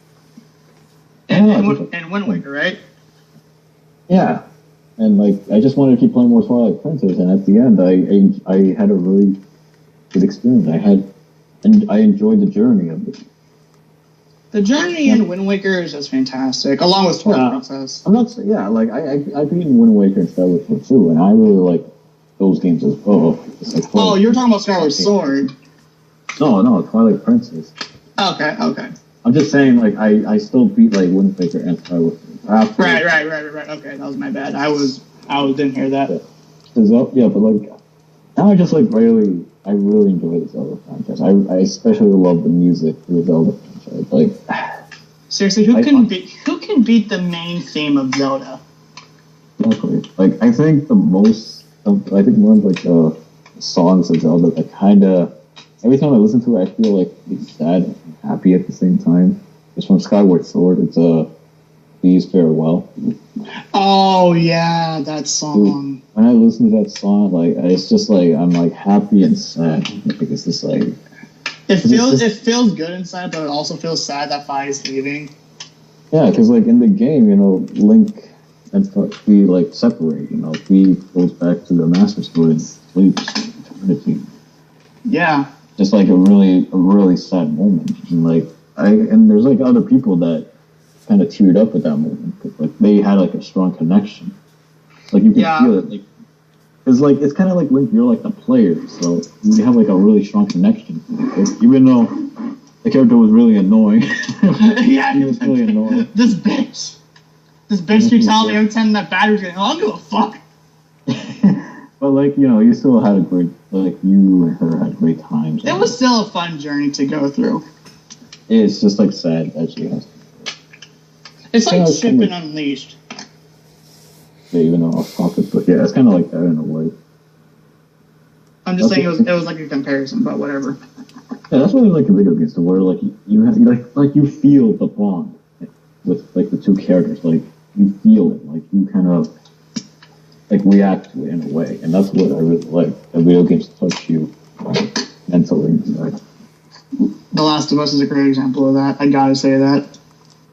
[SPEAKER 3] Wind Waker, right?
[SPEAKER 2] Yeah, and I just wanted to keep playing more Twilight Princess, and at the end, I had a really good experience. I enjoyed the journey of it.
[SPEAKER 3] The journey in Wind Waker is just fantastic, along with Twilight Princess.
[SPEAKER 2] I beat Wind Waker and Skyward Sword too, and I really like those games as well.
[SPEAKER 3] You're talking about Skyward Sword.
[SPEAKER 2] No, Twilight Princess.
[SPEAKER 3] Okay.
[SPEAKER 2] I'm just saying, I still beat Wind Waker and Skyward Sword.
[SPEAKER 3] Right. Okay, that was my bad. I didn't hear that.
[SPEAKER 2] Yeah, but now I just really enjoy the Zelda franchise. I especially love the music for the Zelda franchise.
[SPEAKER 3] Seriously, who can beat the main theme of Zelda?
[SPEAKER 2] Exactly. I think one of the songs of Zelda that kind of every time I listen to it, I feel it's sad and happy at the same time. It's from Skyward Sword. It's Please Farewell.
[SPEAKER 3] Oh yeah, that song.
[SPEAKER 2] Dude, when I listen to that song, it's just I'm happy and sad. It's just
[SPEAKER 3] it feels good inside, but it also feels sad that Fi is leaving.
[SPEAKER 2] Yeah, because in the game, Link and we separate. He goes back to the Master Sword and sleeps in eternity.
[SPEAKER 3] Yeah.
[SPEAKER 2] Just a really sad moment, and there's other people that kind of teared up at that moment because they had a strong connection. You can feel it. It's it's kind of Link. You're the player, so you have a really strong connection. Even though the character was really annoying.
[SPEAKER 3] Yeah,
[SPEAKER 2] he was really annoying.
[SPEAKER 3] This bitch keeps telling me every time that battery's getting. I don't give a fuck.
[SPEAKER 2] But you still had a great you and her had great times.
[SPEAKER 3] It was still a fun journey to go through.
[SPEAKER 2] It's just sad that she has.
[SPEAKER 3] It's like Shipping Unleashed.
[SPEAKER 2] Yeah, even though off topic, but yeah, it's kind of like that in a way.
[SPEAKER 3] I'm just saying it was a comparison, but whatever.
[SPEAKER 2] Yeah, that's what I like in video games, where you feel the bond with the two characters, you feel it, you kind of like react to it in a way, and that's what I really like. The video games touch you mentally. Like,
[SPEAKER 3] The Last of Us is a great example of that. I gotta say that.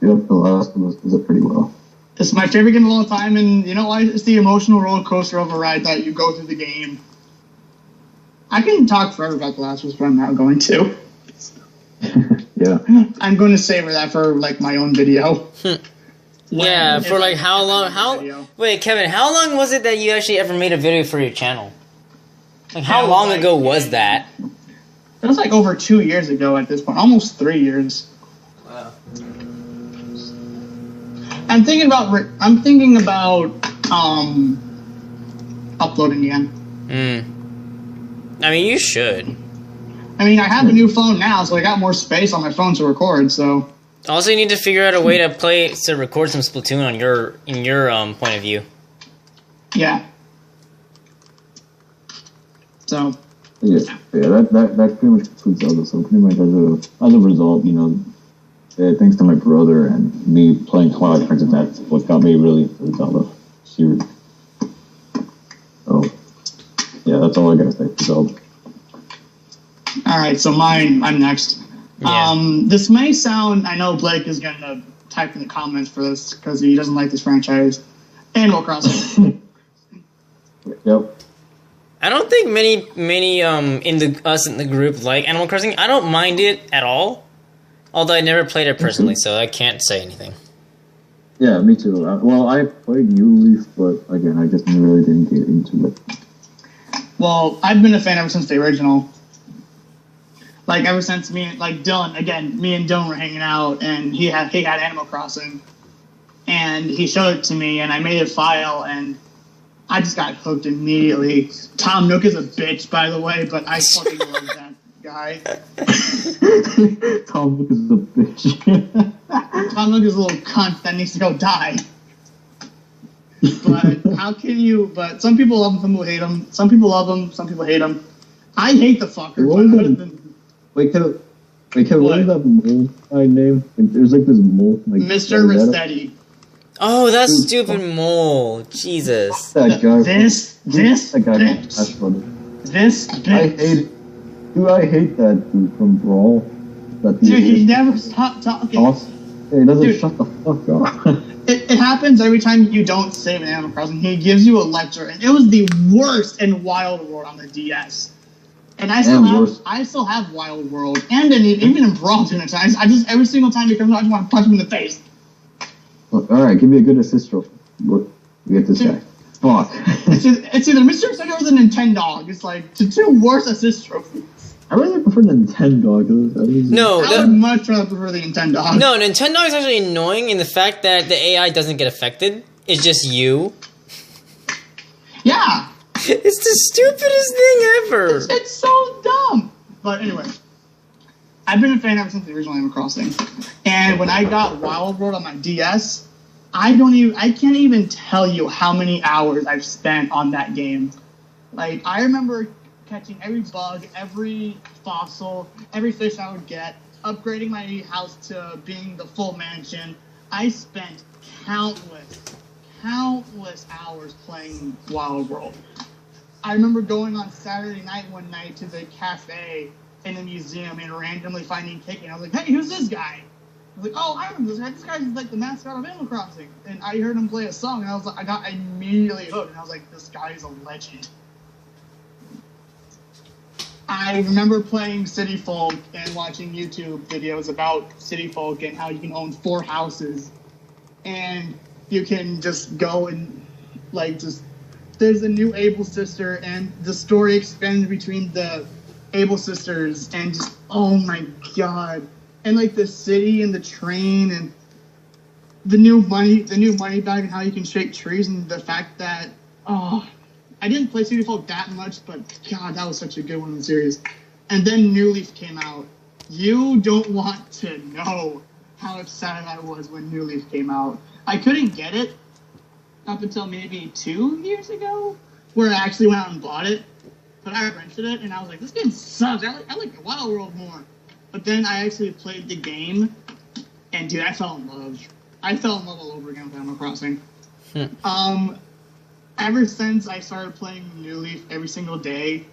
[SPEAKER 2] yep, The Last of Us does it pretty well.
[SPEAKER 3] It's my favorite game of all time, and you know why? It's the emotional roller coaster of a ride that you go through the game. I can talk forever about The Last of Us, but I'm not going to.
[SPEAKER 2] Yeah.
[SPEAKER 3] I'm going to savor that for like my own video.
[SPEAKER 1] Yeah, for like how long?
[SPEAKER 3] Video.
[SPEAKER 1] Wait, Kevin, how long was it that you actually ever made a video for your channel? Like, how
[SPEAKER 3] That was
[SPEAKER 1] long
[SPEAKER 3] like-
[SPEAKER 1] ago was that?
[SPEAKER 3] It was like over 2 years ago at this point, almost 3 years.
[SPEAKER 1] Wow.
[SPEAKER 3] I'm thinking about uploading again.
[SPEAKER 1] I mean, you should.
[SPEAKER 3] I mean, I have a new phone now, so I got more space on my phone to record. So
[SPEAKER 1] Also, you need to figure out a way to record some Splatoon in your point of view.
[SPEAKER 3] yeah. So
[SPEAKER 2] Yeah, that pretty much concludes Zelda. So pretty much as a result, you know, thanks to my brother and me playing Twilight Princess, that's what got me really into the Zelda series. So yeah, that's all I gotta say for Zelda.
[SPEAKER 3] all right, so I'm next.
[SPEAKER 1] Yeah.
[SPEAKER 3] This may sound. I know Blake is going to type in the comments for this because he doesn't like this franchise. Animal Crossing.
[SPEAKER 2] Yep.
[SPEAKER 1] I don't think many us in the group like Animal Crossing. I don't mind it at all. Although I never played it personally, so I can't say anything.
[SPEAKER 2] Yeah, me too. Well, I played New Leaf, but again, I just really didn't get into it.
[SPEAKER 3] Well, I've been a fan ever since the original. Like ever since me and Dylan were hanging out, and he had Animal Crossing, and he showed it to me, and I made a file, and I just got hooked immediately. Tom Nook is a bitch, by the way, but I fucking love that guy.
[SPEAKER 2] Tom Nook is a bitch.
[SPEAKER 3] Tom Nook is a little cunt that needs to go die. But how can you? But some people love him, some people hate him. Some people love him, some people hate him. I hate the fucker.
[SPEAKER 2] What
[SPEAKER 3] But
[SPEAKER 2] is
[SPEAKER 3] other
[SPEAKER 2] it?
[SPEAKER 3] than
[SPEAKER 2] Wait, what is that mole guy name? There's like this mole. Like,
[SPEAKER 3] Mr. Rossetti.
[SPEAKER 1] Oh, that stupid mole! Jesus.
[SPEAKER 2] That guy.
[SPEAKER 3] This
[SPEAKER 2] That guy.
[SPEAKER 3] bitch.
[SPEAKER 2] That's funny.
[SPEAKER 3] This bitch.
[SPEAKER 2] I hate that dude from Brawl. That
[SPEAKER 3] Dude, he never stopped talking.
[SPEAKER 2] He doesn't
[SPEAKER 3] Dude.
[SPEAKER 2] shut the fuck up.
[SPEAKER 3] It happens every time you don't save an Animal Crossing. He gives you a lecture, and it was the worst in Wild World on the DS. And I still have Wild World, and even in Brawl too many times. I just every single time he comes out, I just want to punch him in the face.
[SPEAKER 2] All right, give me a good assist trophy. Look, we get this guy. Fuck.
[SPEAKER 3] It's either Mr. Rossetti or the Nintendo. It's like the two worst assist trophies.
[SPEAKER 2] I really prefer the Nintendo.
[SPEAKER 1] No,
[SPEAKER 3] I would much rather prefer the Nintendo.
[SPEAKER 1] no, Nintendo is actually annoying in the fact that the AI doesn't get affected. It's just you.
[SPEAKER 3] Yeah.
[SPEAKER 1] It's the stupidest thing ever.
[SPEAKER 3] It's so dumb. But anyway, I've been a fan ever since the original Animal Crossing. And when I got Wild World on my DS, I can't even tell you how many hours I've spent on that game. Like, I remember catching every bug, every fossil, every fish I would get, upgrading my house to being the full mansion. I spent countless hours playing Wild World. I remember going on Saturday night one night to the cafe in the museum and randomly finding Kiki. And I was like, hey, who's this guy? I was like, oh, I remember this guy. This guy's like the mascot of Animal Crossing. And I heard him play a song, and I got immediately hooked. And I was like, this guy is a legend. I remember playing City Folk and watching YouTube videos about City Folk and how you can own 4 houses. And you can just go and, there's a new Able sister, and the story expands between the Able sisters, and just, oh my god. And, the city and the train and the new money bag and how you can shake trees, and the fact that, I didn't play City Folk that much, but god, that was such a good one in the series. And then New Leaf came out. You don't want to know how excited I was when New Leaf came out. I couldn't get it up until maybe 2 years ago, where I actually went out and bought it. But I rented it, and I was like, this game sucks. I like the Wild World more. But then I actually played the game, and dude, I fell in love. I fell in love all over again with Animal Crossing. ever since I started playing New Leaf every single day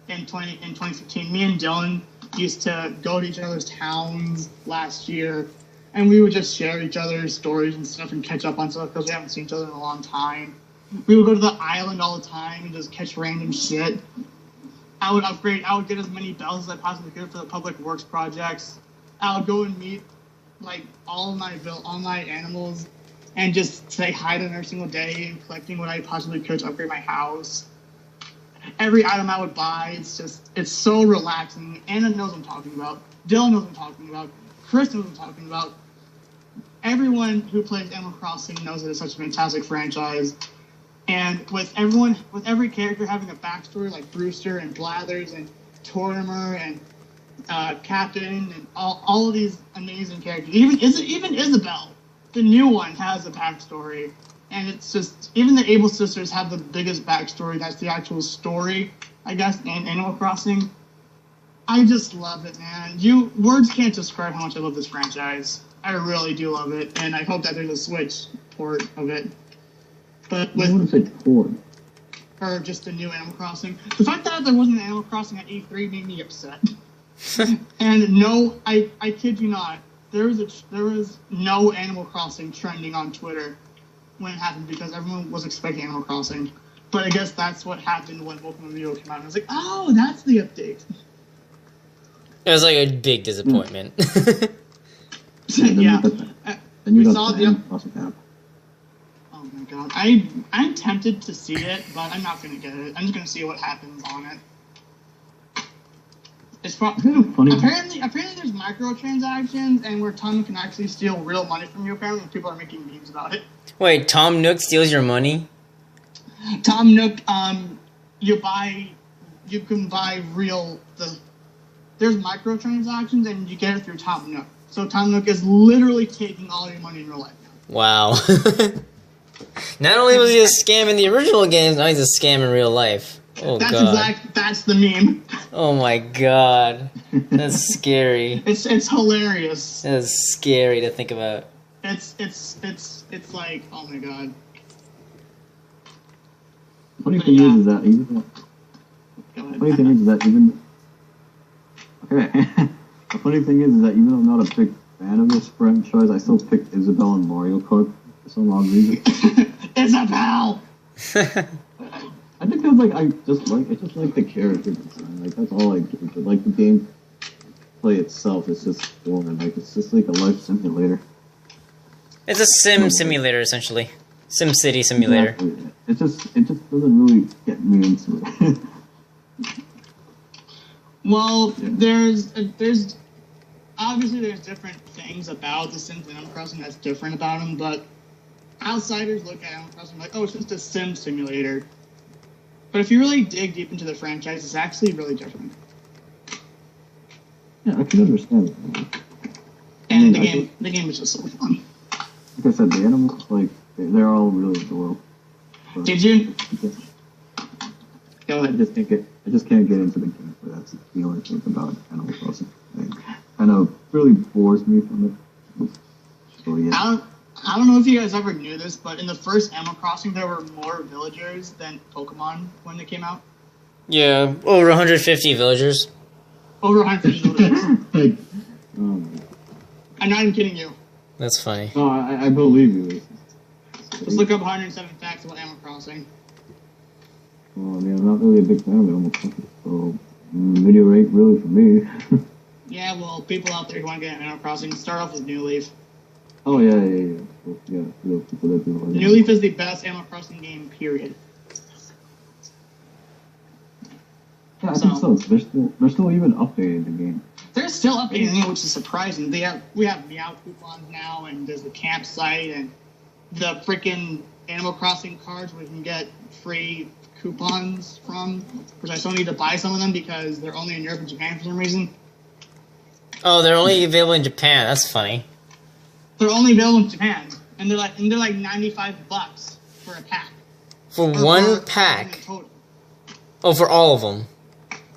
[SPEAKER 3] in 2015, me and Dylan used to go to each other's towns last year, and we would just share each other's stories and stuff and catch up on stuff because we haven't seen each other in a long time. We would go to the island all the time and just catch random shit. I would get as many bells as I possibly could for the public works projects. I would go and meet like all my animals and just say hi to them every single day and collecting what I possibly could to upgrade my house. Every item I would buy, it's so relaxing. Anna knows what I'm talking about. Dylan knows what I'm talking about. Chris knows what I'm talking about. Everyone who plays Animal Crossing knows that it's such a fantastic franchise. And with every character having a backstory, like Brewster and Blathers and Tortimer and Captain and all of these amazing characters, even Isabel, the new one, has a backstory. And it's just, even the Able Sisters have the biggest backstory. That's the actual story, I guess, in Animal Crossing. I just love it, man. Words can't describe how much I love this franchise. I really do love it, and I hope that there's a Switch port of it. But with,
[SPEAKER 2] I want to say port.
[SPEAKER 3] Or just a new Animal Crossing. The fact that there wasn't an Animal Crossing at E3 made me upset. And no, I kid you not, there was no Animal Crossing trending on Twitter when it happened because everyone was expecting Animal Crossing. But I guess that's what happened when Pokemon Video came out. I was like, oh, that's the update.
[SPEAKER 1] It was like a big disappointment.
[SPEAKER 3] Yeah.
[SPEAKER 2] We
[SPEAKER 3] saw the
[SPEAKER 2] Animal Crossing app.
[SPEAKER 3] Oh my god. I'm tempted to see it, but I'm not gonna get it. I'm just gonna see what happens on it. It's apparently there's microtransactions and where Tom can actually steal real money from you. Apparently, people are making memes about it.
[SPEAKER 1] Wait, Tom Nook steals your money?
[SPEAKER 3] Tom Nook, you can buy there's microtransactions and you get it through Tom Nook. So Tom Nook is literally taking all your money in real life now.
[SPEAKER 1] Wow. Not only was he a scam in the original games, now he's a scam in real life. Oh god.
[SPEAKER 3] That's the meme.
[SPEAKER 1] Oh my god. That's scary.
[SPEAKER 3] It's hilarious.
[SPEAKER 1] That's scary to think about.
[SPEAKER 3] It's like, oh my god.
[SPEAKER 2] Funny thing is that even okay. The funny thing is that even though I'm not a big fan of this franchise, I still picked Isabel and Mario Kart for some odd reason.
[SPEAKER 3] Isabel.
[SPEAKER 2] I think that's I just like the character design. Like that's all I do. But like the game play itself is just boring. Like it's just like a life simulator.
[SPEAKER 1] It's a simulator essentially. SimCity simulator.
[SPEAKER 2] Exactly. It just doesn't really get me into it.
[SPEAKER 3] Well, there's obviously there's different things about the Sims and Animal Crossing that's different about them, but outsiders look at Animal Crossing like, oh, it's just a sim simulator. But if you really dig deep into the franchise, it's actually really different.
[SPEAKER 2] Yeah, I can understand it.
[SPEAKER 3] And the game is just so fun.
[SPEAKER 2] Like I said, the animals, they're all really adorable. But
[SPEAKER 3] Did you? Go ahead.
[SPEAKER 2] I just can't get into the game. But that's the only thing about Animal Crossing. I know it really bores me from it. So yeah.
[SPEAKER 3] I don't know if you guys ever knew this, but in the first Animal Crossing, there were more villagers than Pokemon when they came out.
[SPEAKER 1] Yeah, over 150 villagers.
[SPEAKER 3] Over 150 villagers.
[SPEAKER 2] Oh,
[SPEAKER 3] I'm not even kidding you.
[SPEAKER 1] That's funny.
[SPEAKER 2] no, I believe you.
[SPEAKER 3] Just look up 107 facts about Animal Crossing.
[SPEAKER 2] Well, I mean, I'm not really a big fan of Animal Crossing, so video rate really for me.
[SPEAKER 3] Yeah, well, people out there who want to get Animal Crossing, start off with New Leaf.
[SPEAKER 2] Oh yeah. People that do
[SPEAKER 3] New Leaf is the best Animal Crossing game, period.
[SPEAKER 2] Yeah, I think so. They're still even updating the game.
[SPEAKER 3] They're still updating the game, which is surprising. We have Meow coupons now, and there's the campsite, and the freaking Animal Crossing cards where you can get free coupons from, which I still need to buy some of them because they're only in Europe and Japan for some reason.
[SPEAKER 1] Oh, they're only available in Japan. That's funny.
[SPEAKER 3] They're only available in Japan, and they're like $95 for a pack.
[SPEAKER 1] For one pack.
[SPEAKER 3] Total.
[SPEAKER 1] Oh, for all of them.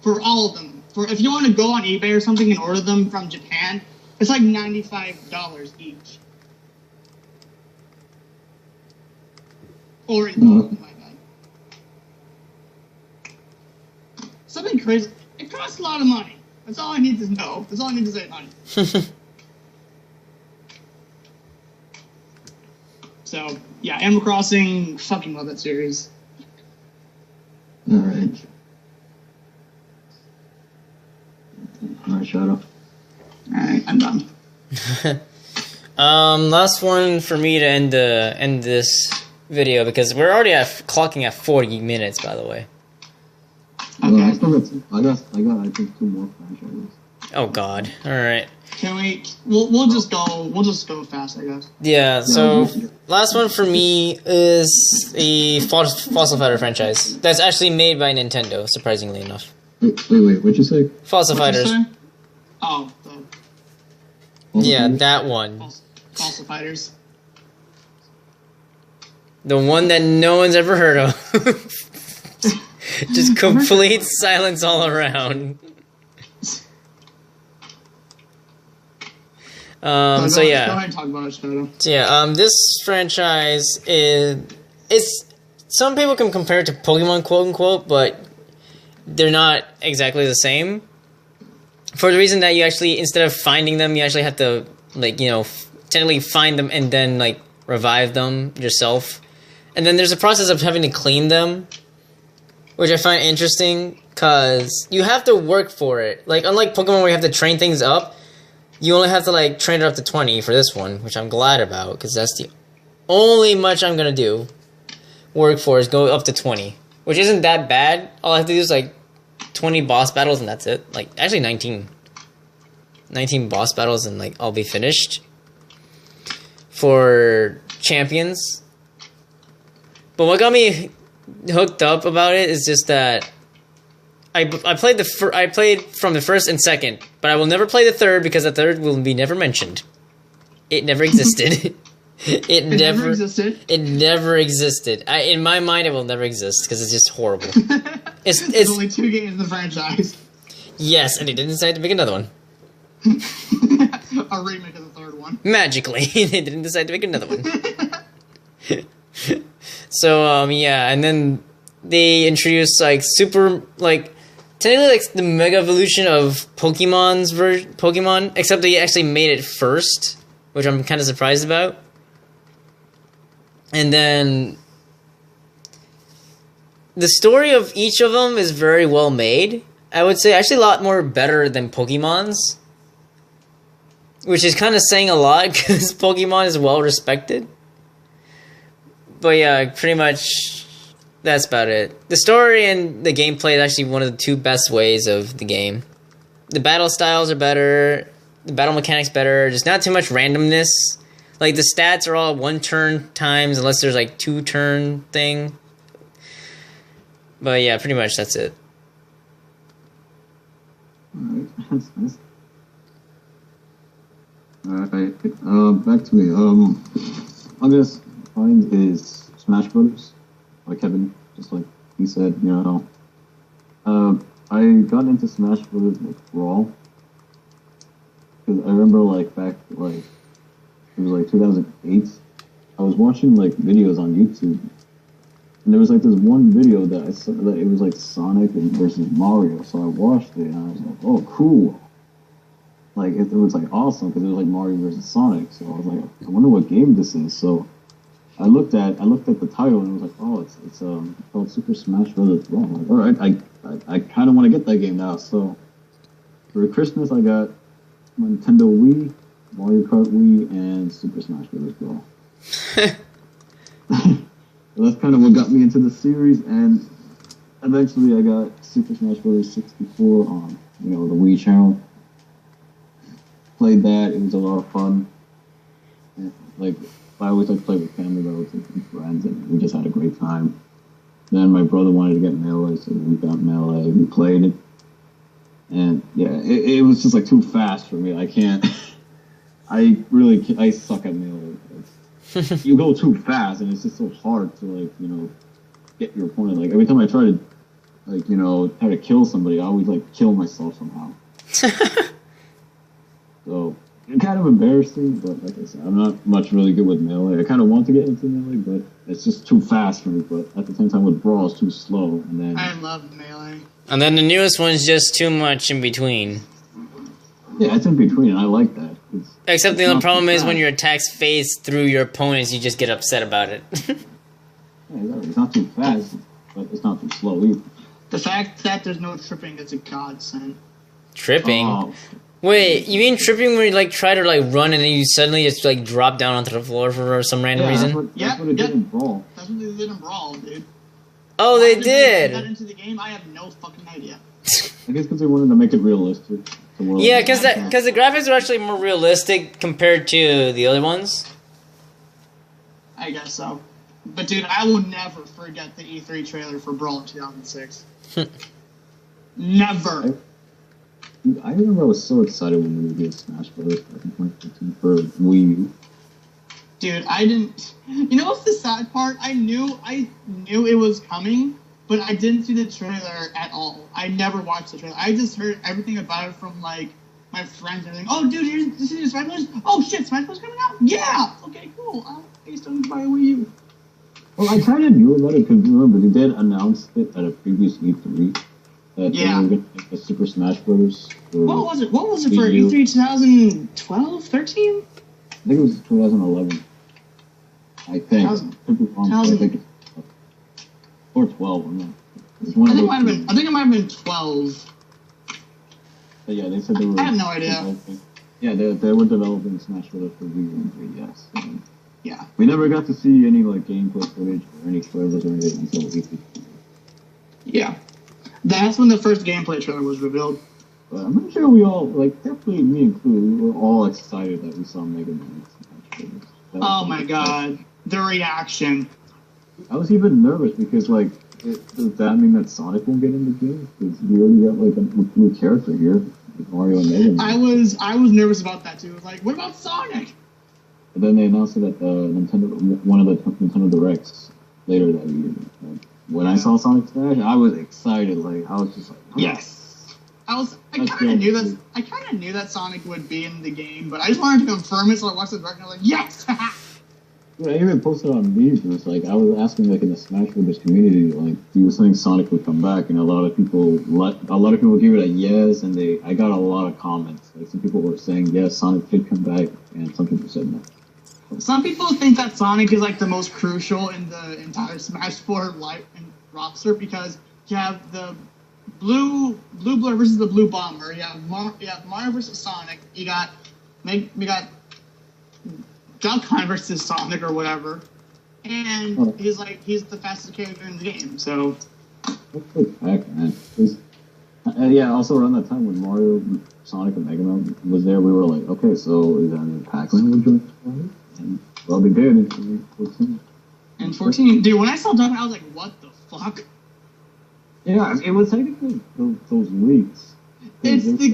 [SPEAKER 3] For all of them. If you want to go on eBay or something and order them from Japan, it's like $95 each. Or in total, my bad. That's a lot of money. That's all I need to know. That's all I need to say, money. So, yeah, Animal Crossing, fucking love that series.
[SPEAKER 2] Alright. Alright, Shadow.
[SPEAKER 3] Alright, I'm done.
[SPEAKER 1] Last one for me to end this video, because we're already clocking at 40 minutes, by the way.
[SPEAKER 3] Okay.
[SPEAKER 2] Well, I got, I think 2 more franchises.
[SPEAKER 1] Oh God! All right.
[SPEAKER 3] Can we? We'll just go fast, I guess.
[SPEAKER 1] Yeah. So last one for me is a Fossil Fighter franchise that's actually made by Nintendo. Surprisingly enough.
[SPEAKER 2] Wait. What'd you say?
[SPEAKER 1] Fossil Fighters.
[SPEAKER 3] Oh.
[SPEAKER 1] Yeah, that one.
[SPEAKER 3] Fossil Fighters.
[SPEAKER 1] The one that no one's ever heard of. Just complete silence all around. So yeah.
[SPEAKER 3] Go ahead and talk about it, Shadow.
[SPEAKER 1] So yeah, this franchise it's some people can compare it to Pokemon, quote unquote, but they're not exactly the same. For the reason that you actually, instead of finding them, you actually have to, like, you know, technically find them and then, like, revive them yourself. And then there's a process of having to clean them, which I find interesting, because you have to work for it. Like, unlike Pokemon where you have to train things up, you only have to, like, train it up to 20 for this one, which I'm glad about, because that's the only much I'm gonna do. Work for is go up to 20, which isn't that bad. All I have to do is, like, 20 boss battles and that's it. Like, actually 19 boss battles and, like, I'll be finished for champions. But what got me hooked up about it is just that I played I played from the first and second, but I will never play the third because the third will be never mentioned. It never existed. It never existed. It never existed. In my mind, it will never exist because it's just horrible. It's
[SPEAKER 3] only 2 games in the franchise.
[SPEAKER 1] Yes, and they didn't decide to make another one.
[SPEAKER 3] A remake of the third one.
[SPEAKER 1] Magically, they didn't decide to make another one. So yeah, and then they introduced like technically like the Mega Evolution of Pokemon, except they actually made it first, which I'm kind of surprised about. And then the story of each of them is very well made. I would say actually a lot more better than Pokemon's, which is kind of saying a lot because Pokemon is well respected. But yeah, pretty much that's about it. The story and the gameplay is actually one of the 2 best ways of the game. The battle styles are better, the battle mechanics better, just not too much randomness. Like, the stats are all 1 turn times, unless there's, like, 2 turn thing. But, yeah, pretty much that's it.
[SPEAKER 2] Alright, that's nice. Alright, back to me. I'm gonna find is Smash Brothers by Kevin, just like he said, you know. I got into Smash Brothers with Brawl. Because I remember, like, back, like, it was like 2008. I was watching like videos on YouTube, and there was like this one video that I saw that it was like Sonic versus Mario. So I watched it and I was like, "Oh, cool!" Like it was like awesome because it was like Mario versus Sonic. So I was like, "I wonder what game this is." So I looked at the title and I was like, "Oh, it's called Super Smash Bros. Brawl." Like, all right, I kind of want to get that game now. So for Christmas, I got my Nintendo Wii, Mario Kart Wii, and Super Smash Bros. Brawl. So that's kind of what got me into the series, and eventually I got Super Smash Bros. 64 on, you know, the Wii channel. Played that, it was a lot of fun. And, like, I always like to play with family, relatives, and friends, and we just had a great time. Then my brother wanted to get Melee, so we got Melee, we played it. And yeah, it was just like too fast for me. I can't. I suck at Melee. You go too fast, and it's just so hard to, like, you know, get your opponent. Like every time I try to, like, you know, try to kill somebody, I always like kill myself somehow. So it's kind of embarrassing, but like I said, I'm not much really good with Melee. I kind of want to get into Melee, but it's just too fast for me. But at the same time, with Brawl, it's too slow. And then
[SPEAKER 3] I love Melee.
[SPEAKER 1] And then the newest one's just too much in between.
[SPEAKER 2] Yeah, it's in between, and I like that.
[SPEAKER 1] Except the only problem is when your attacks phase through your opponents, you just get upset about it.
[SPEAKER 2] Yeah, it's not too fast, but it's not too slow either.
[SPEAKER 3] The fact that there's no tripping is a godsend.
[SPEAKER 1] Tripping?
[SPEAKER 2] Oh.
[SPEAKER 1] Wait, you mean tripping when you like try to like run and then you suddenly just like drop down onto the floor for some random reason?
[SPEAKER 2] That's what it did in Brawl.
[SPEAKER 3] That's what they did in Brawl, dude.
[SPEAKER 1] Oh, they
[SPEAKER 3] Why
[SPEAKER 1] did!
[SPEAKER 3] They got into the game, I have no fucking idea.
[SPEAKER 2] I guess because they wanted to make it realistic.
[SPEAKER 1] Yeah, because the graphics are actually more realistic compared to the other ones.
[SPEAKER 3] I guess so. But dude, I will never forget the E3 trailer for Brawl in 2006. Never.
[SPEAKER 2] I remember I was so excited when we did Smash Bros. Back in 2015 for Wii U.
[SPEAKER 3] Dude, I didn't. You know what's the sad part? I knew it was coming, but I didn't see the trailer at all. I never watched the trailer. I just heard everything about it from like my friends and everything. Oh, dude, this is Smash Bros. Oh shit, Smash Bros. Coming out? Yeah. Okay, cool. I still need to buy a Wii U.
[SPEAKER 2] Well, I kind of knew about it because remember they did announce it at a previous E3 that they were going to make a Super Smash Bros.
[SPEAKER 3] What was it? What was it for E3 2012, 13?
[SPEAKER 2] I think it was 2011. I think. I think it's or 12. I'm not. It's one
[SPEAKER 3] I think it might have been 12.
[SPEAKER 2] But yeah, they said they were.
[SPEAKER 3] I have no idea.
[SPEAKER 2] Yeah, they were developing Smash Bros. For Wii U and 3DS. And
[SPEAKER 3] yeah.
[SPEAKER 2] We never got to see any like gameplay footage or any trailers or anything until E3.
[SPEAKER 3] Yeah. That's when the first gameplay trailer was revealed.
[SPEAKER 2] But I'm pretty sure we all, like, definitely me included, we were all excited that we saw Mega Man.
[SPEAKER 3] Oh my god. The reaction.
[SPEAKER 2] I was even nervous because, like, does that mean that Sonic won't get in the game? Because we already got, like, a new character here, like Mario and Mega Man.
[SPEAKER 3] I was nervous about that too. I was like, what about Sonic?
[SPEAKER 2] But then they announced it at one of the Nintendo Directs later that year. Like, when I saw Sonic Smash, I was excited. Like, I was just like,
[SPEAKER 3] yes. I kind of knew that Sonic would be in the game, but I just wanted to confirm it, so I watched the direct and I was like, yes!
[SPEAKER 2] Yeah, I even posted on memes. It was like I was asking, like in the Smash Bros. Community, like, do you think Sonic would come back? And a lot of people gave it a yes, and I got a lot of comments. Like some people were saying yes, Sonic did come back, and some people said no.
[SPEAKER 3] Some people think that Sonic is like the most crucial in the entire Smash 4 roster because you have the blue blur versus the blue bomber. You have Mario versus Sonic. We got Duck Hunt versus Sonic or whatever, and he's the fastest character in the game. So
[SPEAKER 2] that's the heck, man. Yeah. Also around that time when Mario, Sonic, and Mega Man was there, we were like, okay, so is that in Pac-Man would join? And well, they did in 14.
[SPEAKER 3] In 14, dude, when I saw Duck Hunt, I was like, what the fuck?
[SPEAKER 2] Yeah, it was technically those leaks.
[SPEAKER 3] It's the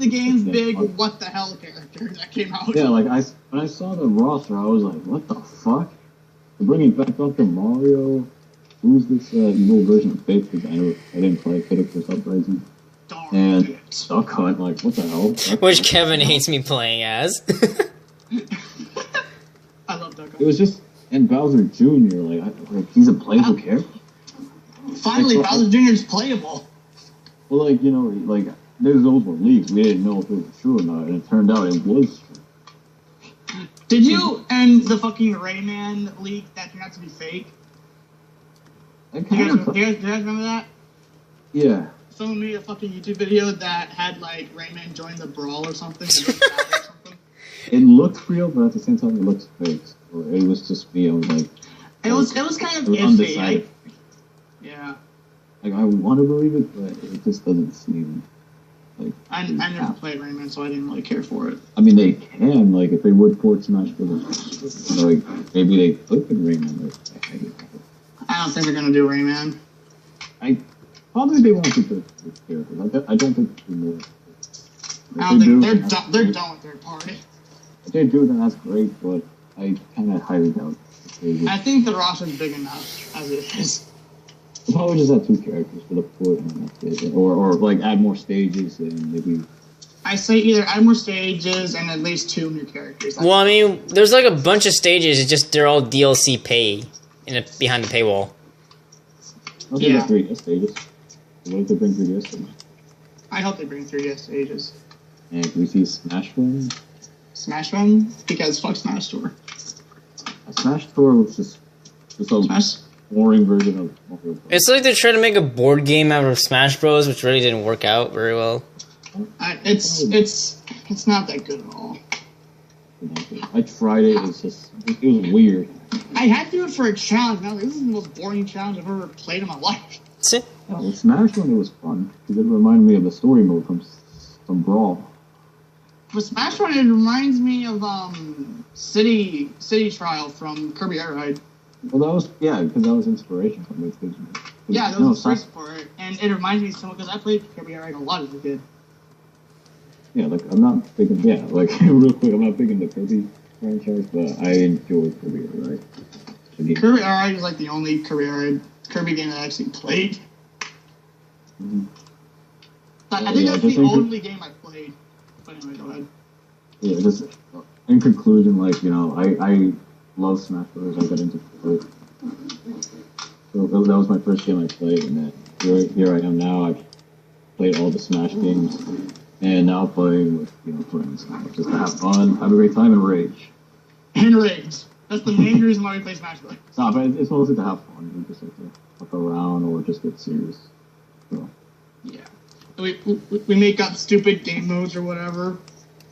[SPEAKER 3] game's big what the hell character that came out.
[SPEAKER 2] Yeah, like when I saw the roster, I was like, what the fuck? They're bringing back Dr. Mario. Who's this evil version of Fate? Because I didn't play Pitiful Uprising. And Duck Hunt, like, what the hell?
[SPEAKER 1] Which Kevin hates me playing as.
[SPEAKER 3] I love Duck Hunt.
[SPEAKER 2] It was just, and Bowser Jr., like he's a playable character.
[SPEAKER 3] Finally, like, Bowser Jr. is playable.
[SPEAKER 2] Well, like, you know, like, those were leaks. We didn't know if it was true or not, and it turned out it was true.
[SPEAKER 3] Did you end the fucking Rayman leak that turned out to be fake? Do you guys remember that?
[SPEAKER 2] Yeah.
[SPEAKER 3] Someone made a fucking YouTube video that had, like, Rayman join the brawl or something.
[SPEAKER 2] It looked real, but at the same time, it looked fake. So it was just me. I was like...
[SPEAKER 3] It was kind of iffy. Yeah.
[SPEAKER 2] Like, I want to believe it, but it just doesn't seem... Like,
[SPEAKER 3] I never played Rayman, so I didn't really care for it.
[SPEAKER 2] I mean, they can, like, if they would port Smash Bros. Like, maybe they could put Rayman.
[SPEAKER 3] I don't think they're gonna do Rayman.
[SPEAKER 2] Probably they won't keep the characters. I don't think they will.
[SPEAKER 3] I don't think they're done with their party.
[SPEAKER 2] If they do, then that's great, but I kind of highly doubt it.
[SPEAKER 3] I think the roster's big enough as it is.
[SPEAKER 2] They'll probably just have 2 characters for the port, and that's it. Or like add more stages and maybe.
[SPEAKER 3] I say either add more stages and at least 2 new characters.
[SPEAKER 1] Well, I mean, there's like a bunch of stages. It's just they're all DLC pay behind the paywall.
[SPEAKER 2] Okay, yeah. 3 stages. What if they bring 3DS to?
[SPEAKER 3] I hope they bring 3DS to Ages.
[SPEAKER 2] And can we see Smash Run?
[SPEAKER 3] Smash Run? Because fuck Smash Tour.
[SPEAKER 2] Smash Tour was just a boring version of Mario Bros.
[SPEAKER 1] It's like they're trying to make a board game out of Smash Bros, which really didn't work out very well.
[SPEAKER 3] It's not that good at all.
[SPEAKER 2] I tried it. It was weird.
[SPEAKER 3] I had to do it for a challenge. Now this is the most boring challenge I've ever played in my life.
[SPEAKER 1] That's it.
[SPEAKER 2] Yeah, with Smash Run, it was fun because it reminded me of the story mode from Brawl.
[SPEAKER 3] With Smash Run, it reminds me of City Trial from Kirby Air Ride.
[SPEAKER 2] Well, because that was inspiration from it.
[SPEAKER 3] Yeah, that was inspiration for it, and it reminds me so because I played Kirby Air Ride a lot as a kid.
[SPEAKER 2] Yeah, like I'm not big in real quick, I'm not big in the Kirby franchise, but I enjoy Kirby Air Ride.
[SPEAKER 3] Kirby Air Ride is like the only Kirby game that I actually played.
[SPEAKER 2] Mm-hmm.
[SPEAKER 3] I think that's the only game I played. But anyway, go ahead.
[SPEAKER 2] Yeah, just in conclusion, I love Smash Bros. I got into it. So that was my first game I played, and then here I am now. I've played all the Smash games, and now playing with friends, just to have fun, have a great time, and rage.
[SPEAKER 3] And rage. That's the main reason why we play Smash Bros.
[SPEAKER 2] No, but it's mostly to have fun. We just like to fuck around or just get serious. So.
[SPEAKER 3] Yeah. We make up stupid game modes or whatever.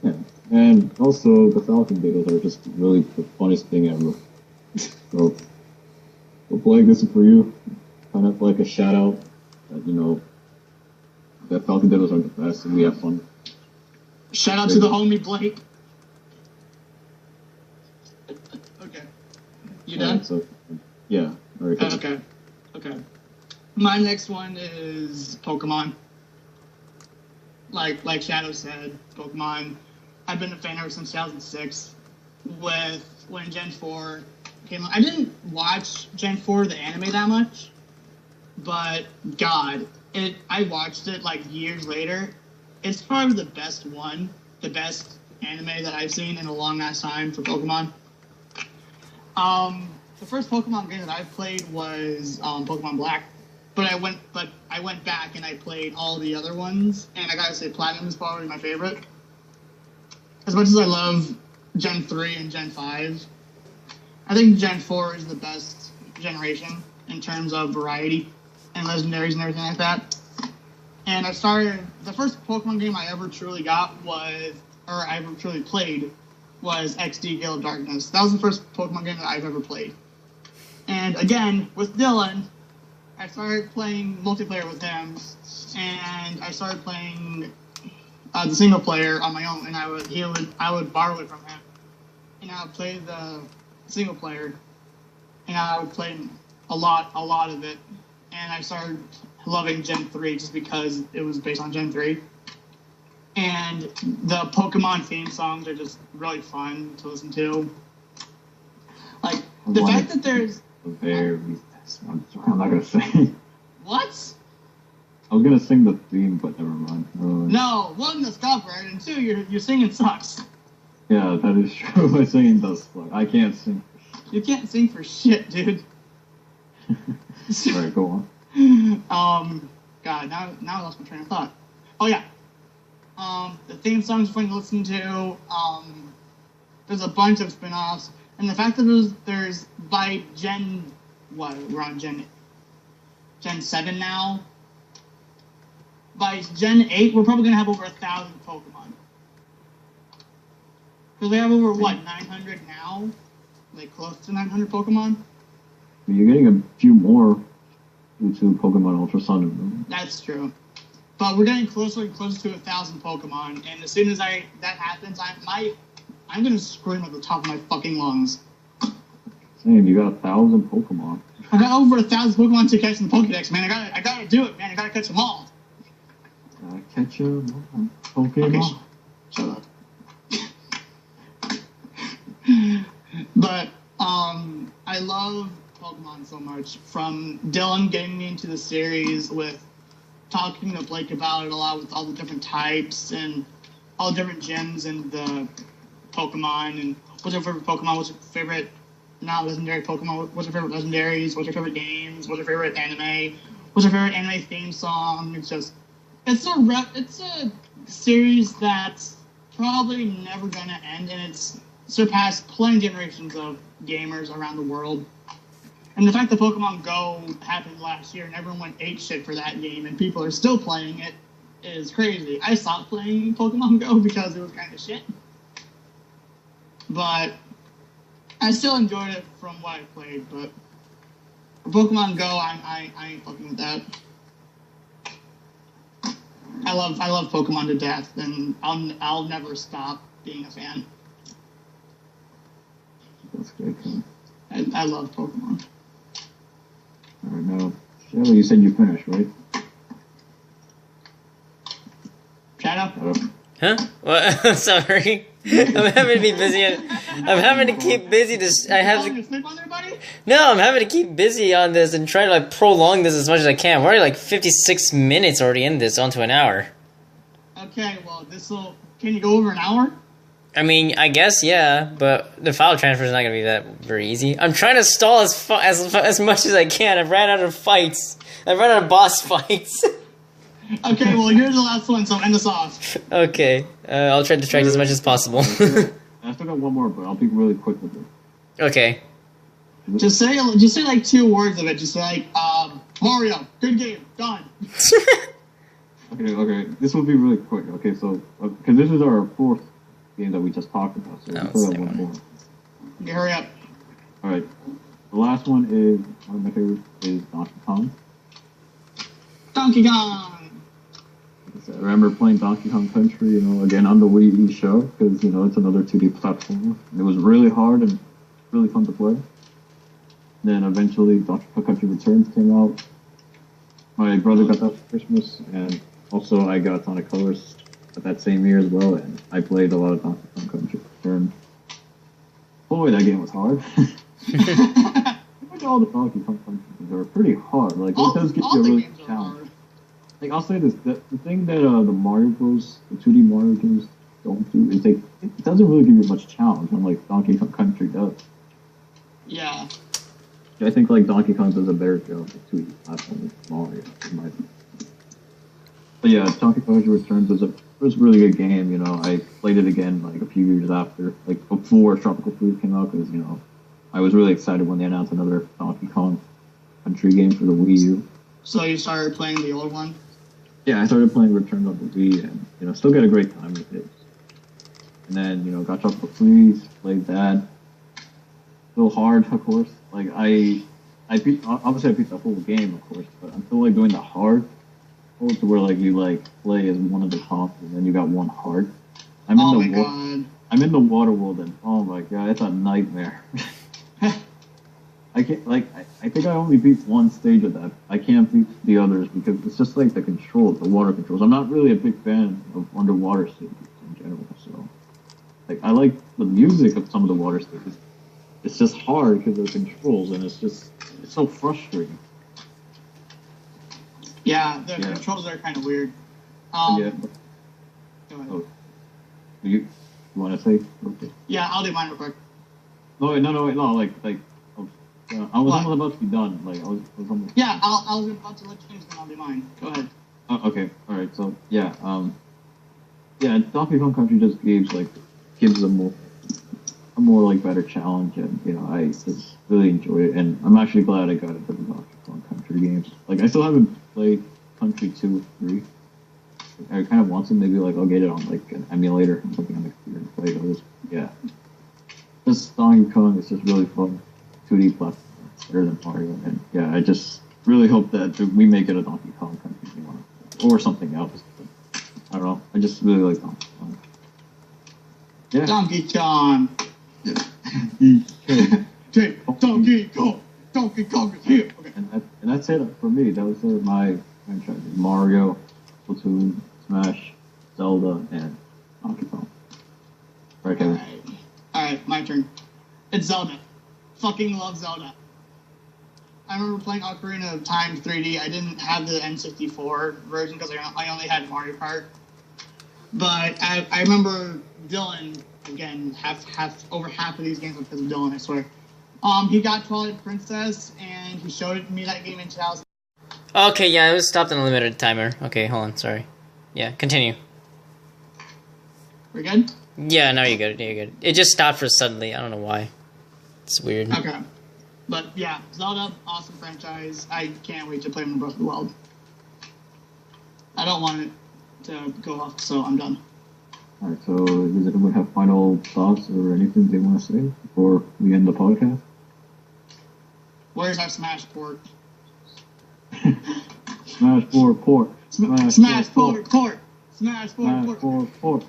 [SPEAKER 2] Yeah, and also the Falcon videos are just really the funniest thing ever. So, Blake, this is for you. Kind of like a shout out that that Falcon videos are the best and we have fun.
[SPEAKER 3] Shout out to the homie Blake. Okay. You done?
[SPEAKER 2] So, yeah. All right.
[SPEAKER 3] Okay. My next one is Pokemon. Like Shadow said, Pokemon. I've been a fan ever since 2006. When Gen 4 came out, I didn't watch Gen 4 the anime that much, but God, I watched it like years later. It's probably the best anime that I've seen in a long ass time for Pokemon. The first Pokemon game that I played was Pokemon Black. But I went back and I played all the other ones, and I gotta say Platinum is probably my favorite. As much as I love Gen 3 and Gen 5, I think Gen 4 is the best generation in terms of variety and legendaries and everything like that. And the first Pokemon game I ever truly played was XD Gale of Darkness. That was the first Pokemon game that I've ever played. And again, with Dylan, I started playing multiplayer with him, and I started playing the single player on my own, and I would borrow it from him, and I would play the single player, and I would play a lot of it, and I started loving Gen 3 just because it was based on Gen 3, and the Pokemon theme songs are just really fun to listen to. Like the fact that there's
[SPEAKER 2] I'm not gonna sing.
[SPEAKER 3] What?
[SPEAKER 2] I was gonna sing the theme, but never mind.
[SPEAKER 3] No, one, that's copyright, and two, your singing sucks.
[SPEAKER 2] Yeah, that is true. My singing does suck. I can't sing.
[SPEAKER 3] You can't sing for shit, dude.
[SPEAKER 2] Alright, go
[SPEAKER 3] on. God, now I lost my train of thought. Oh yeah. The theme song's fun to listen to. There's a bunch of spin-offs, and the fact that there's by Gen. What? We're on Gen 7 now. By Gen 8, we're probably gonna have over 1,000 Pokemon. Because we have over 900 now, like close to 900 Pokemon.
[SPEAKER 2] You're getting a few more due to Pokemon Ultra Sun and Moon.
[SPEAKER 3] That's true. But we're getting closer and closer to 1,000 Pokemon, and as soon as that happens, I'm gonna scream at the top of my fucking lungs.
[SPEAKER 2] Saying you got 1,000 Pokemon.
[SPEAKER 3] I got over 1,000 Pokemon to catch in the Pokedex, man. I gotta do it, man. I gotta catch them all.
[SPEAKER 2] Catch them all. Pokemon.
[SPEAKER 3] Okay, shut up. But I love Pokemon so much. From Dylan getting me into the series with talking to Blake about it a lot with all the different types and all the different gyms and the Pokemon and what's your favorite Pokemon, what's your favorite not legendary Pokemon, what's your favorite legendaries, what's your favorite games, what's your favorite anime, what's your favorite anime theme song? It's a series that's probably never gonna end, and it's surpassed plenty of generations of gamers around the world. And the fact that Pokemon Go happened last year and everyone went apeshit for that game and people are still playing it is crazy. I stopped playing Pokemon Go because it was kind of shit. But I still enjoyed it from what I played, but for Pokemon Go, I ain't fucking with that. I love Pokemon to death, and I'll never stop being a fan.
[SPEAKER 2] That's great.
[SPEAKER 3] I love Pokemon.
[SPEAKER 2] All right, now, Shadow, you said you finished, right?
[SPEAKER 3] Shadow?
[SPEAKER 1] Huh? What? Sorry. I'm having to be busy. I'm having to keep busy. I have to.
[SPEAKER 3] Sleep on there, buddy?
[SPEAKER 1] No, I'm having to keep busy on this and try to like prolong this as much as I can. We're already like 56 minutes already in this, onto an hour.
[SPEAKER 3] Okay, well, can you go over an hour?
[SPEAKER 1] I mean, I guess yeah, but the file transfer is not gonna be that very easy. I'm trying to stall as much as I can. I've ran out of fights. I've run out of boss fights.
[SPEAKER 3] Okay, well, you're the last one, so end us off.
[SPEAKER 1] Okay, I'll try to distract as much as possible.
[SPEAKER 2] I still got one more, but I'll be really quick with it.
[SPEAKER 1] Okay.
[SPEAKER 3] Just say like 2 words of it. Just say like, Mario, good game, done.
[SPEAKER 2] Okay. This will be really quick. Okay, so because this is our 4th game that we just talked about, so we still have one more.
[SPEAKER 3] Okay, hurry up.
[SPEAKER 2] All right. The last one is one of my favorites is Donkey Kong.
[SPEAKER 3] Donkey Kong.
[SPEAKER 2] I remember playing Donkey Kong Country, again on the Wii U show, because, it's another 2D platformer. And it was really hard and really fun to play. Then eventually Donkey Kong Country Returns came out. My brother got that for Christmas, and also I got Sonic Colors that same year as well, and I played a lot of Donkey Kong Country Returns. Boy, that game was hard. All the Donkey Kong Country are pretty hard. Like, it does give you a really challenge. Like, I'll say this, the thing that the Mario Bros, the 2D Mario games don't do is it doesn't really give you much challenge, unlike Donkey Kong Country does.
[SPEAKER 3] Yeah.
[SPEAKER 2] I think, like, Donkey Kong does a better job with 2D platforming than Mario, in my opinion. But yeah, Donkey Kong Country Returns was a really good game, I played it again, like, a few years after, like, before Tropical Freeze came out, because, I was really excited when they announced another Donkey Kong Country game for the Wii U.
[SPEAKER 3] So you started playing the old one?
[SPEAKER 2] Yeah, I started playing Return on the Wii, and still get a great time with it. And then got Tropical Freeze, played that. Still hard, of course. Like I beat the whole game, of course, but I'm still like doing the hard, to where like you like play as one of the Kongs, and then you got one heart. I'm in the water world, and oh my god, it's a nightmare. I can't, I think I only beat one stage of that. I can't beat the others because it's just like the water controls. I'm not really a big fan of underwater stages in general, so like I like the music of some of the water stages. It's just hard because of the controls, and it's so frustrating.
[SPEAKER 3] Yeah, the controls are kind of weird.
[SPEAKER 2] Yeah.
[SPEAKER 3] Go ahead.
[SPEAKER 2] Oh, you want to say? Okay.
[SPEAKER 3] Yeah, I'll do mine real quick.
[SPEAKER 2] No, like. I was almost about to be done. Like I was almost.
[SPEAKER 3] Yeah, I was about to let you finish, then I'll do mine. Go ahead.
[SPEAKER 2] Okay. All right. So yeah. Donkey Kong Country just gives a more like better challenge, and I just really enjoy it, and I'm actually glad I got into the Donkey Kong Country games. Like I still haven't played Country 2 or 3. I kind of want to. Maybe like I'll get it on like an emulator or something on the computer and play those. Yeah. This Donkey Kong is just really fun. 2D platform, better than Mario, and yeah, I just really hope that we make it a Donkey Kong Country game or something else. But I don't know. I just really like Donkey Kong. Yeah.
[SPEAKER 3] Donkey Kong. Donkey Kong. Donkey Kong is here. Okay.
[SPEAKER 2] And that's it for me. That was my franchise: Mario, Splatoon, Smash, Zelda, and Donkey Kong. Right, Kevin?
[SPEAKER 3] All right, my turn. It's Zelda. Fucking love Zelda. I remember playing Ocarina of Time 3D. I didn't have the N64 version because I only had Mario Kart. But I remember Dylan, again, over half of these games were because of Dylan, I swear. He got Twilight Princess, and he showed me that game in 2000.
[SPEAKER 1] Okay, yeah, it was stopped on a limited timer. Okay, hold on, sorry. Yeah, continue.
[SPEAKER 3] We're good?
[SPEAKER 1] Yeah, now you're good. You're good. It just stopped for suddenly. I don't know why. It's weird.
[SPEAKER 3] Okay. But yeah, Zelda, awesome franchise. I can't wait to play more Breath of the Wild. I don't want it to go off, so I'm done.
[SPEAKER 2] Alright, so does anyone have final thoughts or anything they want to say before we end the podcast?
[SPEAKER 3] Where's our Smash port?
[SPEAKER 2] Smash 4 port.
[SPEAKER 3] Smash port. Smash
[SPEAKER 2] Smash
[SPEAKER 3] port.
[SPEAKER 2] 4 port.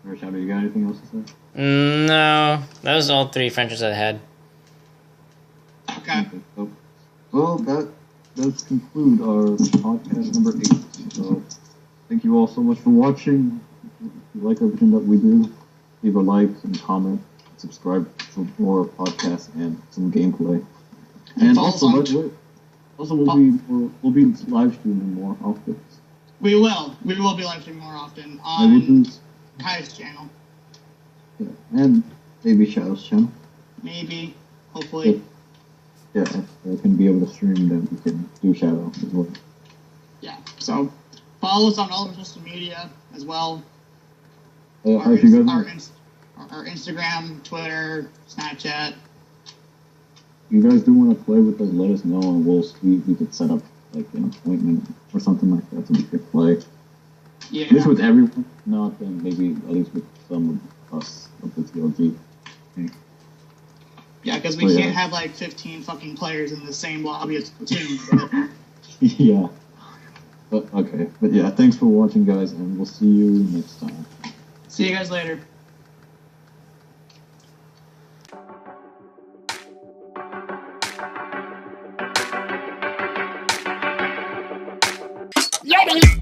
[SPEAKER 2] Or Shadow, you got anything else to say?
[SPEAKER 1] No, that was all 3 franchises I had.
[SPEAKER 3] Okay.
[SPEAKER 2] So, well, that does conclude our podcast number 8. So, thank you all so much for watching. If you like everything that we do, leave a like and comment, subscribe for more podcasts and some gameplay. And also, we'll be live streaming more often.
[SPEAKER 3] We will be live streaming more often on Kai's channel.
[SPEAKER 2] Yeah, and maybe Shadow's channel.
[SPEAKER 3] Maybe, hopefully.
[SPEAKER 2] Yeah, if they can be able to stream, then we can do Shadow as well.
[SPEAKER 3] Yeah, so follow us on all of our social media as well.
[SPEAKER 2] Our
[SPEAKER 3] Instagram, Twitter, Snapchat.
[SPEAKER 2] If you guys do want to play with us, let us know, and we could set up like an appointment or something like that so we could play.
[SPEAKER 3] Yeah.
[SPEAKER 2] At least with everyone, not then maybe at least with some of us of the TLG. Okay.
[SPEAKER 3] Yeah, because we can't have like 15 fucking players in the same lobby as Splatoon.
[SPEAKER 2] Yeah. But okay. But yeah, thanks for watching, guys, and we'll see you next time.
[SPEAKER 3] See you guys later.
[SPEAKER 4] Yeah, baby.